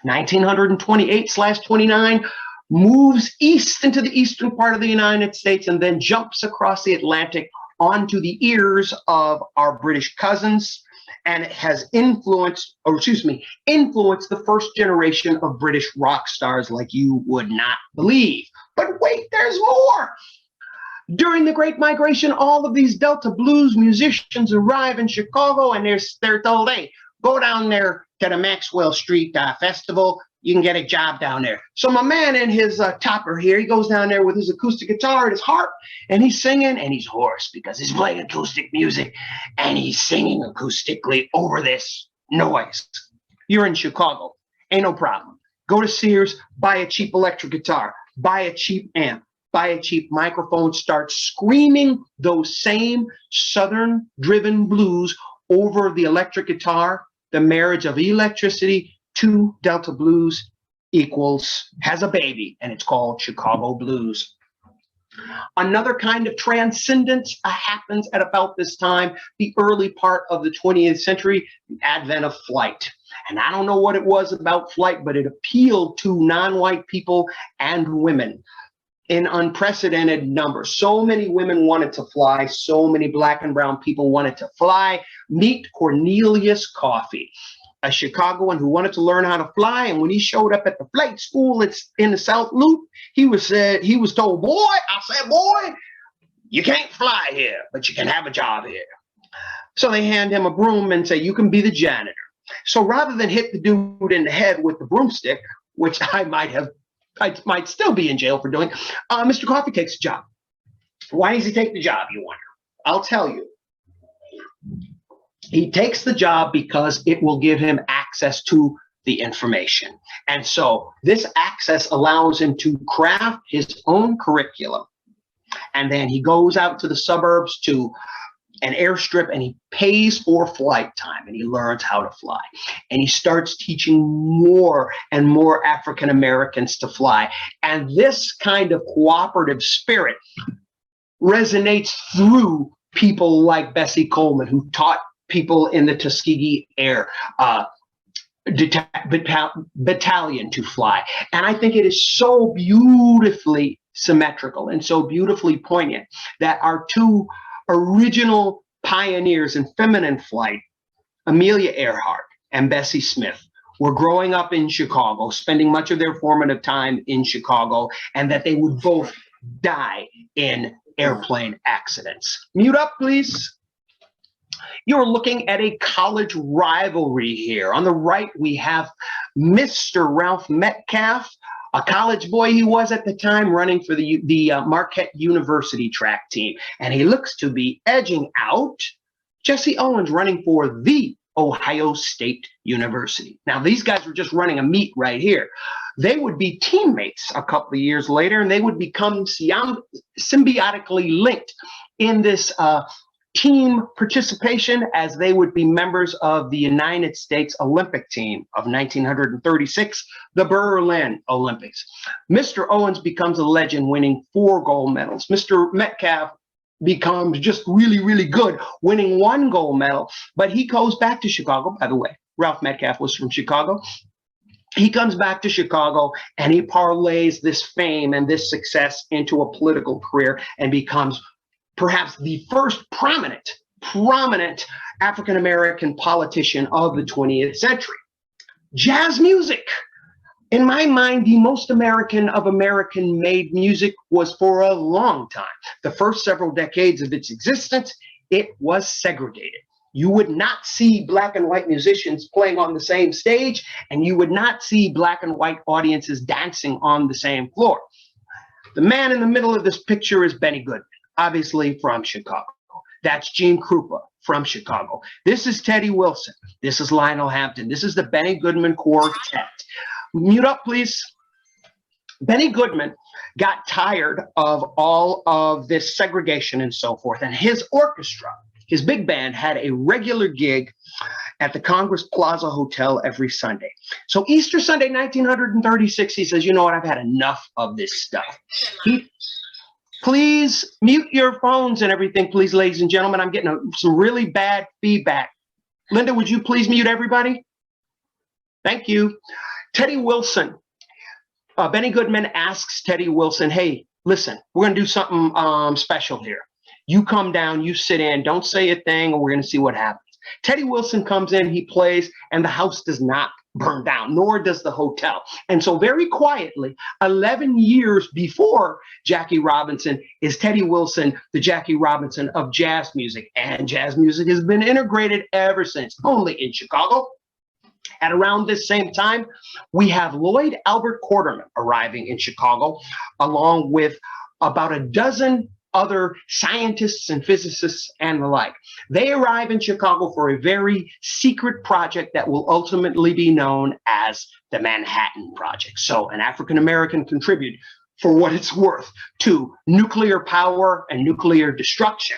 Speaker 2: 1928/29, moves east into the eastern part of the United States and then jumps across the Atlantic onto the ears of our British cousins. And it has influenced the first generation of British rock stars like you would not believe. But wait, there's more. During the Great Migration, all of these Delta blues musicians arrive in Chicago, and they're told, hey, go down there to the Maxwell Street Festival. You can get a job down there. So my man in his topper here, he goes down there with his acoustic guitar and his harp, and he's singing, and he's hoarse because he's playing acoustic music, and he's singing acoustically over this noise. You're in Chicago. Ain't no problem. Go to Sears, buy a cheap electric guitar, buy a cheap amp, buy a cheap microphone, start screaming those same Southern-driven blues over the electric guitar. The marriage of electricity to Delta blues has a baby, and it's called Chicago blues. Another kind of transcendence happens at about this time, the early part of the 20th century, the advent of flight. And I don't know what it was about flight, but it appealed to non-white people and women in unprecedented numbers. So many women wanted to fly. So many black and brown people wanted to fly. Meet Cornelius Coffey, a Chicagoan who wanted to learn how to fly. And when he showed up at the flight school, it's in the South Loop, he was told, boy, you can't fly here, but you can have a job here. So they hand him a broom and say, you can be the janitor. So rather than hit the dude in the head with the broomstick, which I might still be in jail for doing, Mr. Coffey takes the job. Why does he take the job, you wonder? I'll tell you. He takes the job because it will give him access to the information. And so this access allows him to craft his own curriculum. And then he goes out to the suburbs to an airstrip, and he pays for flight time, and he learns how to fly. And he starts teaching more and more African Americans to fly. And this kind of cooperative spirit resonates through people like Bessie Coleman, who taught people in the Tuskegee Air battalion to fly. And I think it is so beautifully symmetrical and so beautifully poignant that our two original pioneers in feminine flight, Amelia Earhart and Bessie Smith, were growing up in Chicago, spending much of their formative time in Chicago, and that they would both die in airplane accidents. Mute up, please. You're looking at a college rivalry here. On the right, we have Mr. Ralph Metcalf, a college boy he was at the time, running for the Marquette University track team. And he looks to be edging out Jesse Owens, running for the Ohio State University. Now, these guys were just running a meet right here. They would be teammates a couple of years later, and they would become symbiotically linked in this team participation, as they would be members of the United States Olympic team of 1936, the Berlin Olympics. Mr. Owens becomes a legend, winning 4 gold medals. Mr. Metcalf becomes just really, really good, winning 1 gold medal, but he goes back to Chicago. By the way, Ralph Metcalf was from Chicago. He comes back to Chicago and he parlays this fame and this success into a political career and becomes perhaps the first prominent African-American politician of the 20th century. Jazz music. In my mind, the most American of American-made music was for a long time. The first several decades of its existence, it was segregated. You would not see black and white musicians playing on the same stage, and you would not see black and white audiences dancing on the same floor. The man in the middle of this picture is Benny Goodman, obviously from Chicago. That's Gene Krupa from Chicago. This is Teddy Wilson. This is Lionel Hampton. This is the Benny Goodman Quartet. Mute up, please. Benny Goodman got tired of all of this segregation and so forth, and his orchestra, his big band, had a regular gig at the Congress Plaza Hotel every Sunday. So Easter Sunday, 1936, he says, you know what, I've had enough of this stuff. Please mute your phones and everything, please, ladies and gentlemen. I'm getting some really bad feedback. Linda, would you please mute everybody? Thank you. Teddy Wilson. Benny Goodman asks Teddy Wilson, hey, listen, we're going to do something special here. You come down, you sit in, don't say a thing, and we're going to see what happens. Teddy Wilson comes in, he plays, and the house does not burn down, nor does the hotel. And so very quietly, 11 years before Jackie Robinson, is Teddy Wilson the Jackie Robinson of jazz music. And jazz music has been integrated ever since, only in Chicago. At around this same time, we have Lloyd Albert Quarterman arriving in Chicago, along with about a dozen other scientists and physicists and the like. They arrive in Chicago for a very secret project that will ultimately be known as the Manhattan Project. So an African-American contributed, for what it's worth, to nuclear power and nuclear destruction.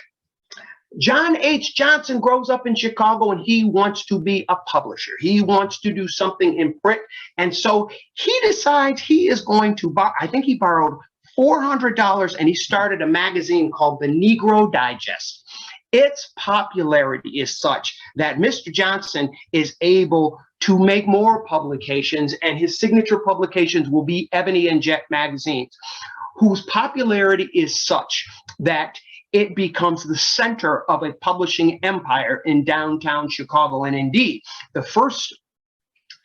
Speaker 2: John H. Johnson grows up in Chicago and he wants to be a publisher. He wants to do something in print. And so he decides he is going to I think he borrowed $400 and he started a magazine called the Negro Digest. Its popularity is such that Mr. Johnson is able to make more publications, and his signature publications will be Ebony and Jet magazines, whose popularity is such that it becomes the center of a publishing empire in downtown Chicago. And indeed, the first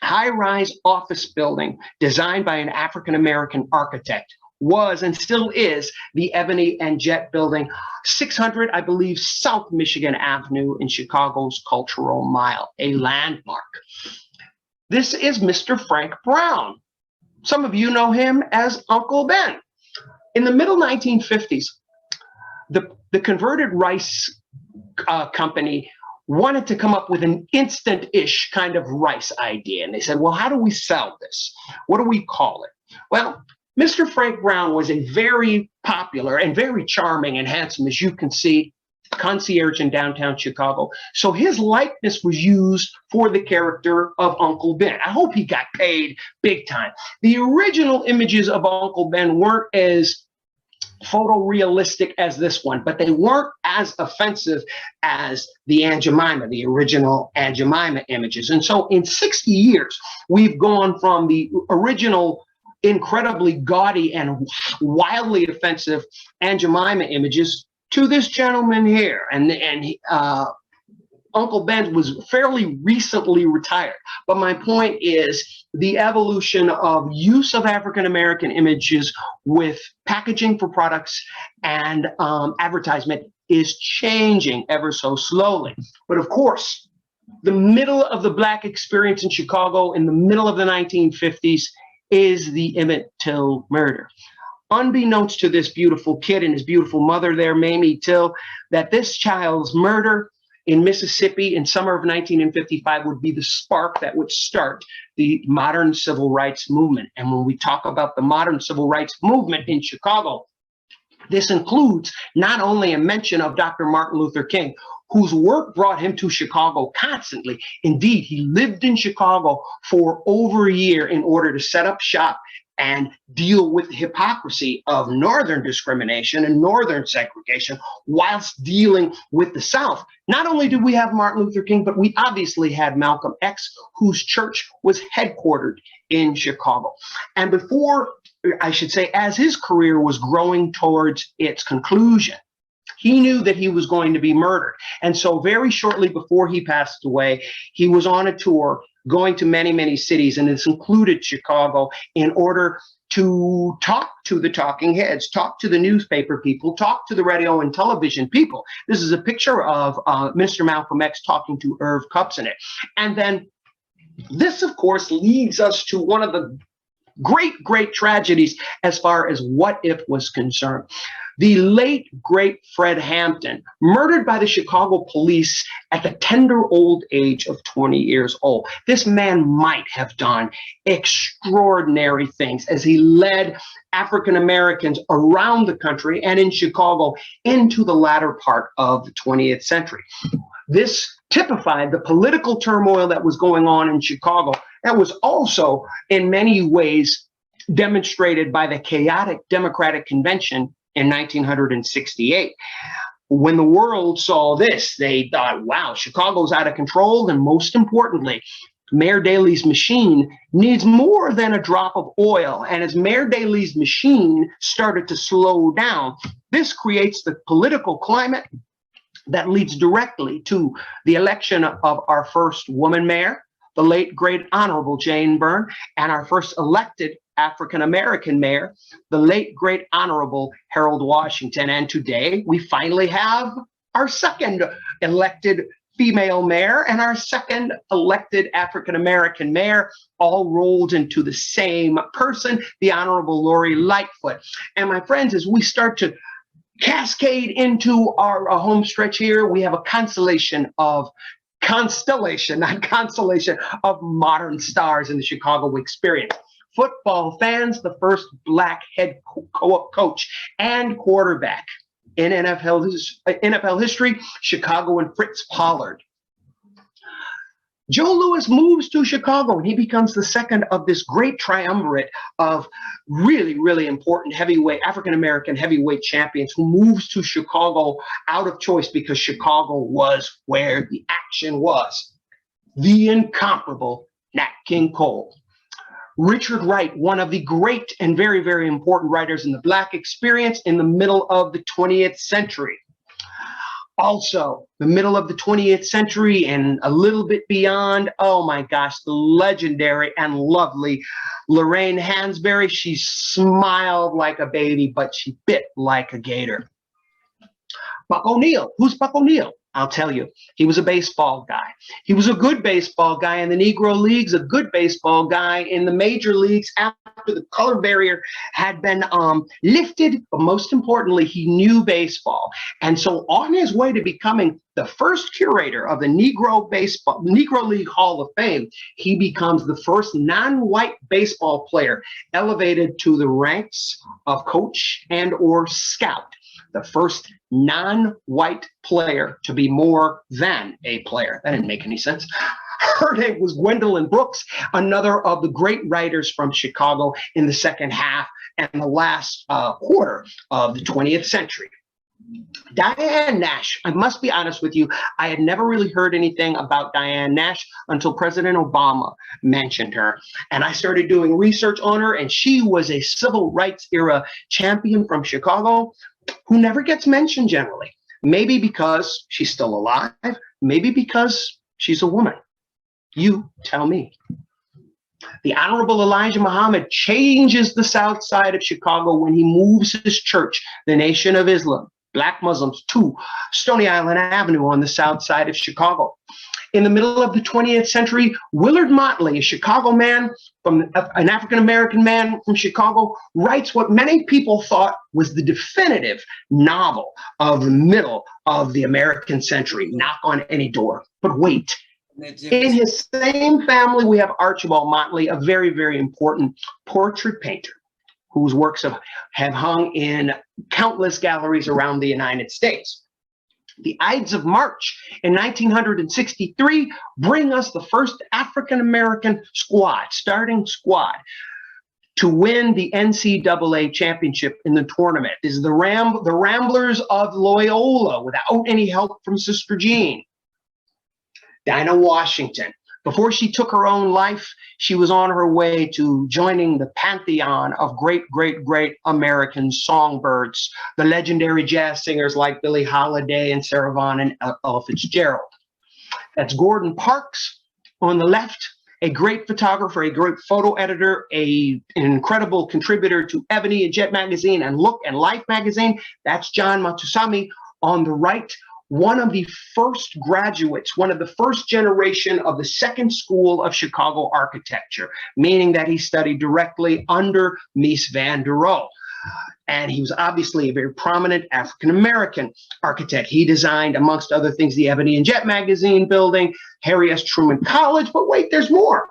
Speaker 2: high-rise office building designed by an African-American architect was and still is the Ebony and Jet building, 600, I believe, South Michigan Avenue in Chicago's Cultural Mile, a landmark. This is Mr. Frank Brown. Some of you know him as Uncle Ben. In the middle 1950s, the converted rice company wanted to come up with an instant-ish kind of rice idea. And they said, well, how do we sell this? What do we call it? Well, Mr. Frank Brown was a very popular and very charming and handsome, as you can see, concierge in downtown Chicago. So his likeness was used for the character of Uncle Ben. I hope he got paid big time. The original images of Uncle Ben weren't as photorealistic as this one, but they weren't as offensive as the Aunt Jemima, the original Aunt Jemima images. And so in 60 years, we've gone from the original incredibly gaudy and wildly offensive Aunt Jemima images to this gentleman here. And Uncle Ben was fairly recently retired. But my point is the evolution of use of African-American images with packaging for products and advertisement is changing ever so slowly. But of course, the middle of the Black experience in Chicago in the middle of the 1950s is the Emmett Till murder. Unbeknownst to this beautiful kid and his beautiful mother there, Mamie Till, that this child's murder in Mississippi in summer of 1955 would be the spark that would start the modern civil rights movement. And when we talk about the modern civil rights movement in Chicago, this includes not only a mention of Dr. Martin Luther King, whose work brought him to Chicago constantly. Indeed, he lived in Chicago for over a year in order to set up shop and deal with the hypocrisy of Northern discrimination and Northern segregation whilst dealing with the South. Not only did we have Martin Luther King, but we obviously had Malcolm X, whose church was headquartered in Chicago. And before, I should say, as his career was growing towards its conclusion, he knew that he was going to be murdered. And so very shortly before he passed away, he was on a tour going to many, many cities, and this included Chicago, in order to talk to the talking heads, talk to the newspaper people, talk to the radio and television people. This is a picture of Mr. Malcolm X talking to Irv Kupcinet. And then this, of course, leads us to one of the great tragedies as far as What If was concerned. The late, great Fred Hampton, murdered by the Chicago police at the tender old age of 20 years old. This man might have done extraordinary things as he led African Americans around the country and in Chicago into the latter part of the 20th century. This typified the political turmoil that was going on in Chicago. That was also, in many ways, demonstrated by the chaotic Democratic Convention in 1968. When the world saw this, they thought, wow, Chicago's out of control. And most importantly, Mayor Daley's machine needs more than a drop of oil. And as Mayor Daley's machine started to slow down, this creates the political climate that leads directly to the election of our first woman mayor, the late, great Honorable Jane Byrne, and our first elected African-American mayor, the late, great Honorable Harold Washington. And today we finally have our second elected female mayor and our second elected African-American mayor, all rolled into the same person, the Honorable Lori Lightfoot. And my friends, as we start to cascade into our home stretch here, we have a constellation, not consolation, of modern stars in the Chicago experience. Football fans, the first Black head coach and quarterback in NFL history, Chicago and Fritz Pollard. Joe Louis moves to Chicago, and he becomes the second of this great triumvirate of really important African-American heavyweight champions who moves to Chicago out of choice because Chicago was where the action was. The incomparable Nat King Cole. Richard Wright, one of the great and very important writers in the Black experience in the middle of the 20th century. Also, the middle of the 20th century and a little bit beyond, oh my gosh, the legendary and lovely Lorraine Hansberry. She smiled like a baby, but she bit like a gator. Buck O'Neil. Who's Buck O'Neil? I'll tell you, he was a baseball guy. He was a good baseball guy in the Negro Leagues, a good baseball guy in the major leagues after the color barrier had been lifted. But most importantly, he knew baseball. And so on his way to becoming the first curator of the Negro League Hall of Fame, he becomes the first non-white baseball player elevated to the ranks of coach and or scout. the first non-white player to be more than a player. That didn't make any sense. Her name was Gwendolyn Brooks, another of the great writers from Chicago in the second half and the last quarter of the 20th century. Diane Nash, I must be honest with you, I had never really heard anything about Diane Nash until President Obama mentioned her. And I started doing research on her, and she was a civil rights era champion from Chicago who never gets mentioned generally. Maybe because she's still alive, maybe because she's a woman. You tell me. The Honorable Elijah Muhammad changes the south side of Chicago when he moves his church, the Nation of Islam, Black Muslims, to Stony Island Avenue on the south side of Chicago. In the middle of the 20th century, Willard Motley, a Chicago man, an African-American man from Chicago, writes what many people thought was the definitive novel of the middle of the American century, Knock on Any Door. But wait. In his same family, we have Archibald Motley, a very, very important portrait painter whose works have hung in countless galleries around the United States. The Ides of March in 1963 bring us the first African-American starting squad, to win the NCAA championship in the tournament. This is the Ramblers of Loyola without any help from Sister Jean. Dinah Washington. Before she took her own life, she was on her way to joining the pantheon of great, great, great American songbirds, the legendary jazz singers like Billie Holiday and Sarah Vaughan and Ella Fitzgerald. That's Gordon Parks on the left, a great photographer, a great photo editor, an incredible contributor to Ebony and Jet magazine and Look and Life magazine. That's John Matusami on the right. One of the first graduates, one of the first generation of the second school of Chicago architecture, meaning that he studied directly under Mies van der Rohe. And he was obviously a very prominent African-American architect. He designed, amongst other things, the Ebony and Jet magazine building, Harry S. Truman College, but wait, there's more.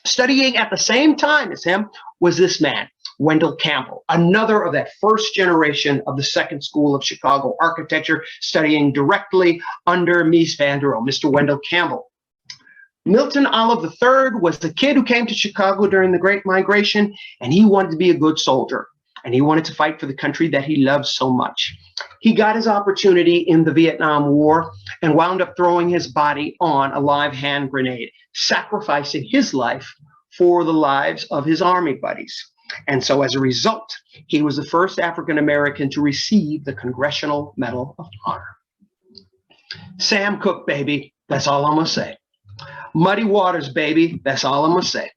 Speaker 2: Studying at the same time as him was this man, Wendell Campbell, another of that first generation of the second school of Chicago architecture, studying directly under Mies van der Rohe, Mr. Wendell Campbell. Milton Olive III was the kid who came to Chicago during the Great Migration, and he wanted to be a good soldier, and he wanted to fight for the country that he loved so much. He got his opportunity in the Vietnam War and wound up throwing his body on a live hand grenade, sacrificing his life for the lives of his army buddies. And so as a result, he was the first African-American to receive the Congressional Medal of Honor. Sam Cooke, baby, that's all I'm gonna say. Muddy Waters, baby, that's all I'm gonna say.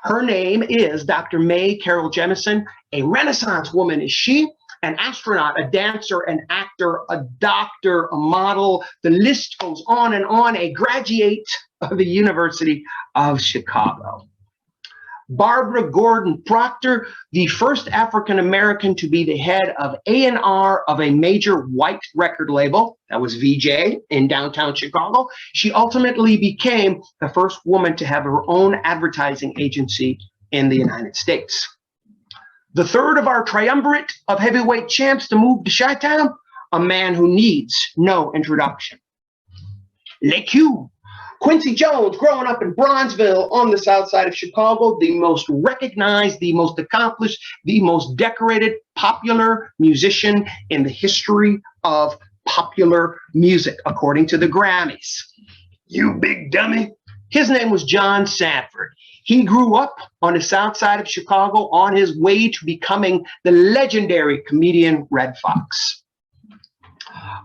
Speaker 2: Her name is Dr. May Carroll Jemison. A Renaissance woman is she, an astronaut, a dancer, an actor, a doctor, a model. The list goes on, a graduate of the University of Chicago. Barbara Gordon Proctor, the first African-American to be the head of A&R of a major white record label, that was VJ in downtown Chicago. She ultimately became the first woman to have her own advertising agency in the United States. The third of our triumvirate of heavyweight champs to move to Chi-Town, a man who needs no introduction. Le Cube. Quincy Jones, growing up in Bronzeville on the south side of Chicago, the most recognized, the most accomplished, the most decorated, popular musician in the history of popular music, according to the Grammys. You big dummy. His name was John Sanford. He grew up on the south side of Chicago on his way to becoming the legendary comedian Red Fox.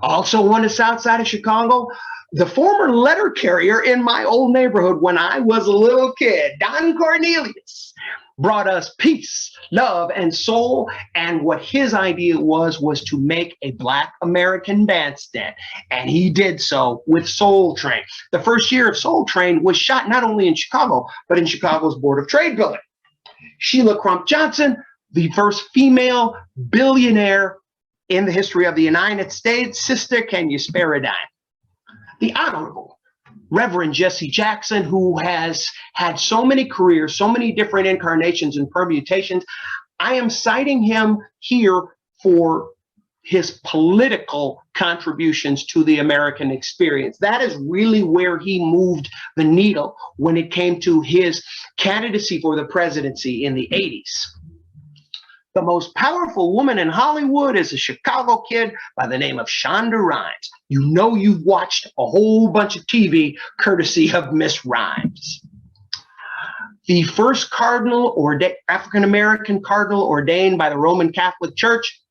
Speaker 2: Also on the south side of Chicago, the former letter carrier in my old neighborhood when I was a little kid, Don Cornelius, brought us peace, love, and soul. And what his idea was to make a Black American bandstand. And he did so with Soul Train. The first year of Soul Train was shot not only in Chicago, but in Chicago's Board of Trade building. Sheila Crump Johnson, the first female billionaire in the history of the United States. Sister, can you spare a dime? The Honorable Reverend Jesse Jackson, who has had so many careers, so many different incarnations and permutations. I am citing him here for his political contributions to the American experience. That is really where he moved the needle when it came to his candidacy for the presidency in the 80s. The most powerful woman in Hollywood is a Chicago kid by the name of Shonda Rhimes. You know you've watched a whole bunch of TV courtesy of Miss Rhimes. The first cardinal or African-American cardinal ordained by the Roman Catholic Church,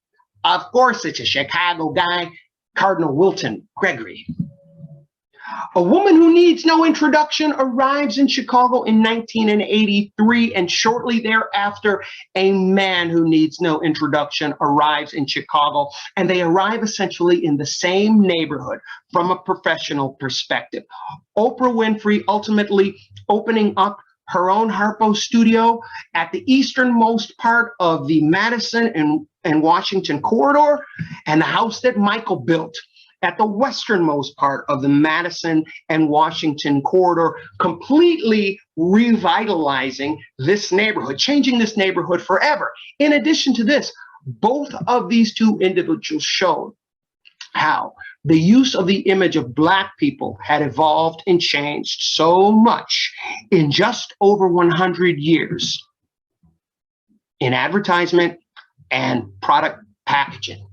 Speaker 2: of course, it's a Chicago guy, Cardinal Wilton Gregory. A woman who needs no introduction arrives in Chicago in 1983, and shortly thereafter, a man who needs no introduction arrives in Chicago, and they arrive essentially in the same neighborhood from a professional perspective. Oprah Winfrey ultimately opening up her own Harpo studio at the easternmost part of the Madison and Washington corridor, and the house that Michael built at the westernmost part of the Madison and Washington corridor, completely revitalizing this neighborhood, changing this neighborhood forever. In addition to this, both of these two individuals showed how the use of the image of Black people had evolved and changed so much in just over 100 years in advertisement and product packaging.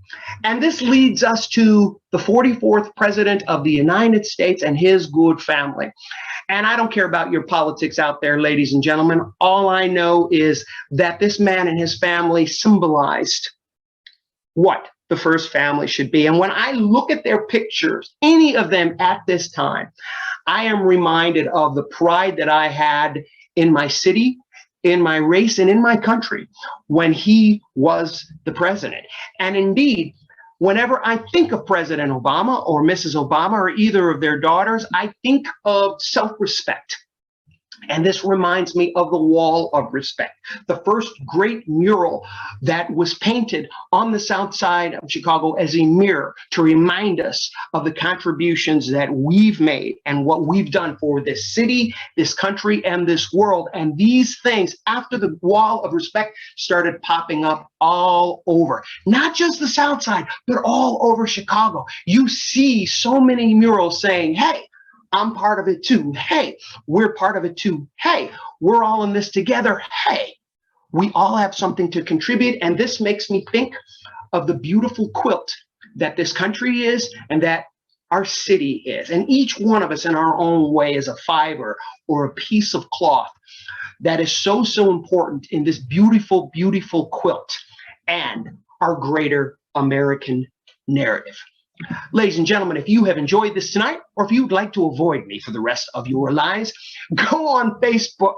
Speaker 2: And this leads us to the 44th president of the United States and his good family. And I don't care about your politics out there, ladies and gentlemen. All I know is that this man and his family symbolized what the first family should be. And when I look at their pictures, any of them at this time, I am reminded of the pride that I had in my city, in my race, and in my country when he was the president. And indeed, whenever I think of President Obama or Mrs. Obama or either of their daughters, I think of self-respect. And this reminds me of the Wall of Respect, the first great mural that was painted on the south side of Chicago as a mirror to remind us of the contributions that we've made and what we've done for this city, this country, and this world. And these things, after the Wall of Respect started popping up all over, not just the south side, but all over Chicago. You see so many murals saying, hey, I'm part of it too. Hey, we're part of it too. Hey, we're all in this together. Hey, we all have something to contribute. And this makes me think of the beautiful quilt that this country is and that our city is. And each one of us in our own way is a fiber or a piece of cloth that is so, so important in this beautiful, beautiful quilt and our greater American narrative. Ladies and gentlemen, if you have enjoyed this tonight, or if you'd like to avoid me for the rest of your lives, go on Facebook,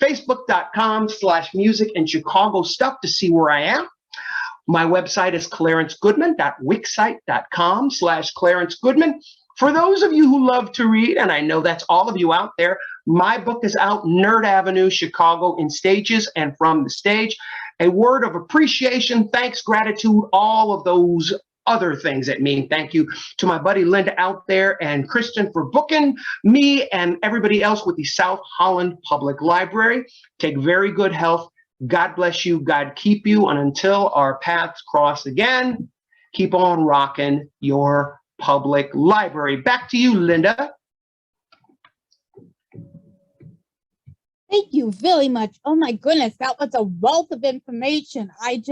Speaker 2: facebook.com/music and Chicago stuff to see where I am. My website is clarencegoodman.wixsite.com/Clarence Goodman. For those of you who love to read, and I know that's all of you out there, my book is out, Nerd Avenue, Chicago, in stages and from the stage. A word of appreciation, thanks, gratitude, all of those other things that mean thank you to my buddy Linda out there and Kristen for booking me and everybody else with the South Holland Public Library. Take very good health. God bless you. God keep you. And until our paths cross again, keep on rocking your public library. Back to you, Linda.
Speaker 1: Thank you very much. Oh my goodness, that was a wealth of information. I'm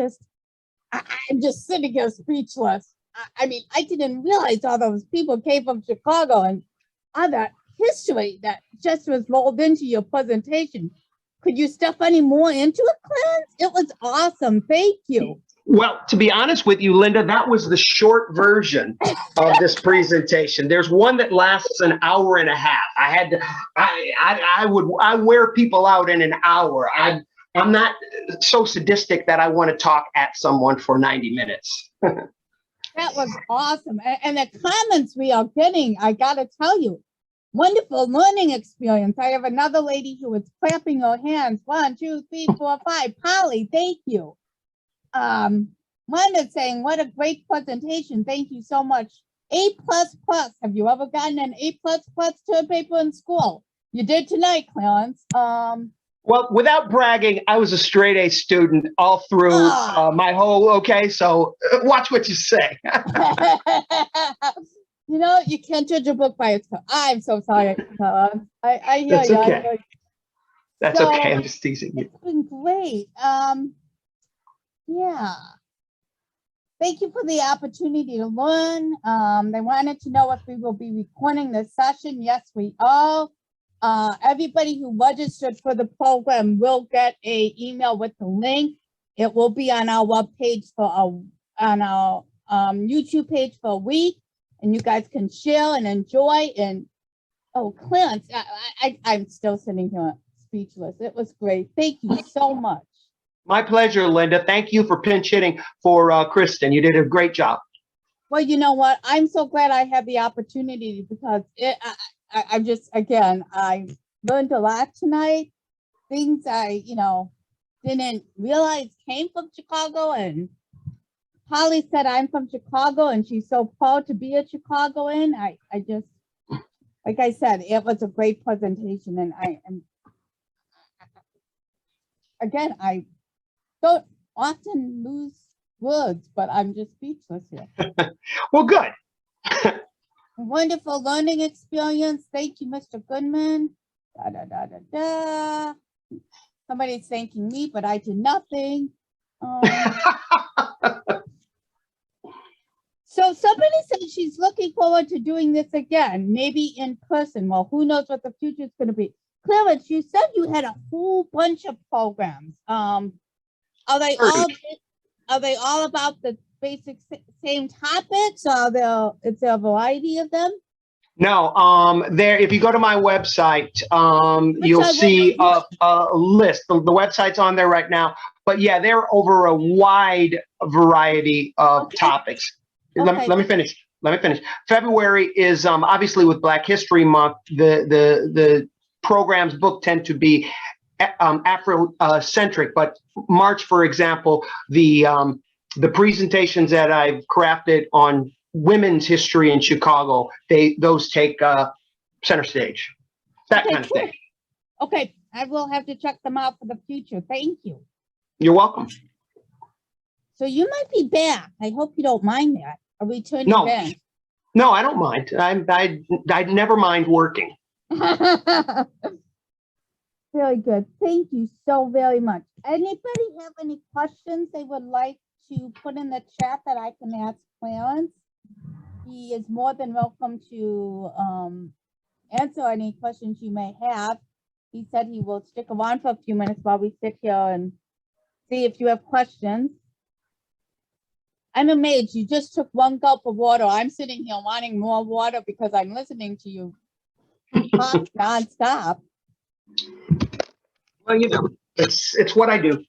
Speaker 1: just sitting here speechless. I mean, I didn't realize all those people came from Chicago and all that history that just was rolled into your presentation. Could you stuff any more into it, Clarence? It was awesome. Thank you.
Speaker 2: Well, to be honest with you, Linda, that was the short version of this presentation. There's one that lasts an hour and a half. I wear people out in an hour. I'm not so sadistic that I want to talk at someone for 90 minutes.
Speaker 1: That was awesome. And the comments we are getting, I got to tell you, wonderful learning experience. I have another lady who was clapping her hands. 1, 2, 3, 4, 5. Polly, thank you. One is saying, what a great presentation. Thank you so much. A++. Have you ever gotten an A++ to a paper in school? You did tonight, Clarence.
Speaker 2: Well, without bragging, I was a straight A student all through my whole, okay, so watch what you say.
Speaker 1: You know, you can't judge a book by its cover. I'm so sorry. I hear
Speaker 2: That's
Speaker 1: you.
Speaker 2: okay.
Speaker 1: I hear you.
Speaker 2: That's
Speaker 1: So,
Speaker 2: okay. I'm just teasing you.
Speaker 1: it's been great. Yeah. Thank you for the opportunity to learn. They wanted to know if we will be recording this session. Yes, we are. Everybody who registered for the program will get an email with the link. It will be on our webpage on our YouTube page for a week, and you guys can share and enjoy. And oh, Clarence, I'm still sitting here speechless. It was great. Thank you so much.
Speaker 2: My pleasure, Linda. Thank you for pinch hitting for Kristen. You did a great job.
Speaker 1: Well, you know what? I'm so glad I had the opportunity because I'm just, again, I learned a lot tonight. Things I, didn't realize came from Chicago. And Holly said I'm from Chicago and she's so proud to be a Chicagoan. I just, like I said, it was a great presentation. And I don't often lose words, but I'm just speechless here.
Speaker 2: Well, good.
Speaker 1: Wonderful learning experience. Thank you, Mr. Goodman. Da, da, da, da, da. Somebody's thanking me, but I did nothing. So somebody said she's looking forward to doing this again, maybe in person. Well, who knows what the future is going to be. Clarence, you said you had a whole bunch of programs. Are they all about the basic same topics? Is there a variety of them?
Speaker 2: No, there. If you go to my website, you'll see a list. The website's on there right now. But yeah, they're over a wide variety of topics.
Speaker 1: Okay.
Speaker 2: Let me finish. February is obviously with Black History Month. The programs booked tend to be Afro-centric. But March, for example, the presentations that I've crafted on women's history in Chicago, those take center stage. That kind of thing.
Speaker 1: Okay, I will have to check them out for the future. Thank you.
Speaker 2: You're welcome.
Speaker 1: So you might be back. I hope you don't mind that. A returning back.
Speaker 2: No, I don't mind. I never mind working.
Speaker 1: Very good. Thank you so very much. Anybody have any questions they would like to put in the chat that I can ask Clarence? He is more than welcome to answer any questions you may have. He said he will stick around for a few minutes while we sit here and see if you have questions. I'm amazed. You just took one gulp of water. I'm sitting here wanting more water because I'm listening to you talk nonstop.
Speaker 2: Well, it's what I do.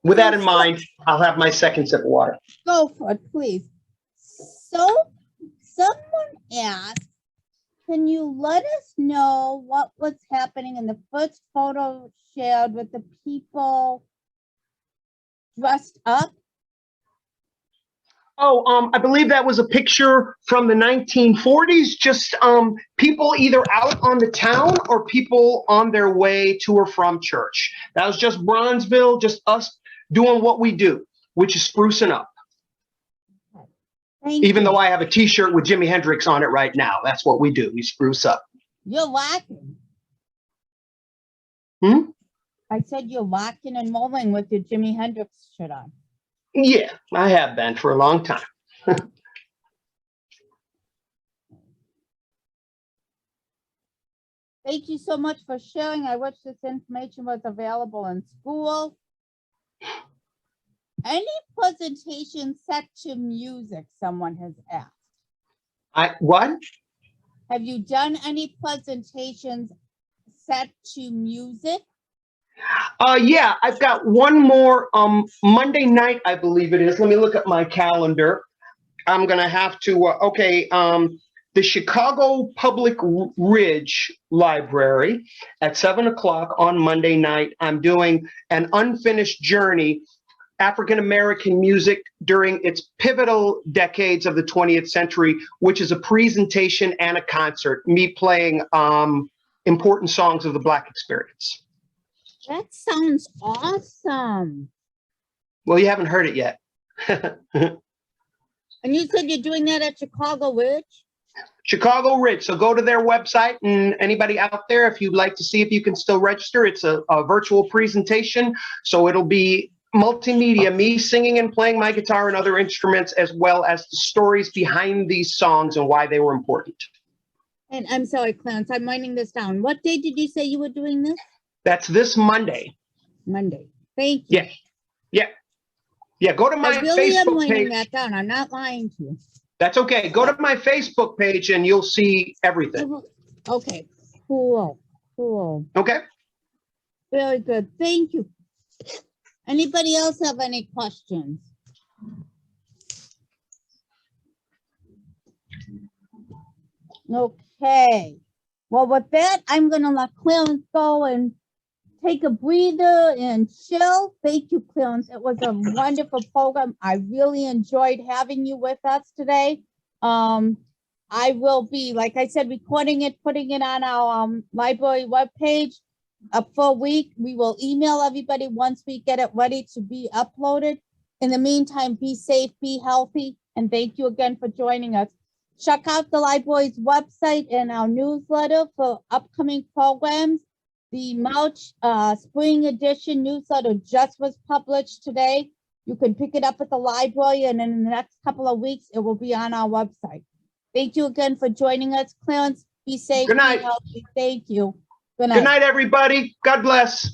Speaker 2: With that in mind, I'll have my second sip of water.
Speaker 1: Go for it, please. So, someone asked, can you let us know what was happening in the first photo shared with the people dressed up?
Speaker 2: Oh, I believe that was a picture from the 1940s, just people either out on the town or people on their way to or from church. That was just Bronzeville, just us doing what we do, which is sprucing up. Even though I have a t-shirt with Jimi Hendrix on it right now, that's what we do. We spruce up.
Speaker 1: You're lacking. I said you're lacking and mulling with your Jimi Hendrix shirt on.
Speaker 2: Yeah, I have been for a long time.
Speaker 1: Thank you so much for sharing. I wish this information was available in school. Any presentation set to music, someone has asked.
Speaker 2: What?
Speaker 1: Have you done any presentations set to music?
Speaker 2: Yeah, I've got one more Monday night, I believe it is. Let me look at my calendar. I'm gonna have to, the Chicago Public Ridge Library at 7 o'clock on Monday night. I'm doing an unfinished journey, African-American music during its pivotal decades of the 20th century, which is a presentation and a concert. Me playing important songs of the Black experience.
Speaker 1: That sounds awesome.
Speaker 2: Well, you haven't heard it yet.
Speaker 1: And you said you're doing that at Chicago Ridge?
Speaker 2: Chicago Ridge. So go to their website, and anybody out there, if you'd like to see if you can still register, it's a virtual presentation. So it'll be multimedia, me singing and playing my guitar and other instruments, as well as the stories behind these songs and why they were important.
Speaker 1: And I'm sorry, Clarence, I'm writing this down. What day did you say you were doing this?
Speaker 2: That's this Monday.
Speaker 1: Monday. Thank you.
Speaker 2: Yeah, go to my
Speaker 1: I really am
Speaker 2: Facebook
Speaker 1: writing
Speaker 2: page.
Speaker 1: that down. I'm not lying to you.
Speaker 2: That's okay. Go to my Facebook page and you'll see everything.
Speaker 1: Okay, cool.
Speaker 2: Okay?
Speaker 1: Very good. Thank you. Anybody else have any questions? Okay. Well, with that, I'm going to let Clarence go and take a breather and chill. Thank you, Clarence. It was a wonderful program. I really enjoyed having you with us today. I will be, like I said, recording it, putting it on our library webpage for a week. We will email everybody once we get it ready to be uploaded. In the meantime, be safe, be healthy, and thank you again for joining us. Check out the library's website and our newsletter for upcoming programs. The March spring edition newsletter just was published today. You can pick it up at the library, and in the next couple of weeks, it will be on our website. Thank you again for joining us, Clarence. Be safe.
Speaker 2: Good night.
Speaker 1: Be healthy. Thank you. Good night.
Speaker 2: Good night, everybody. God bless.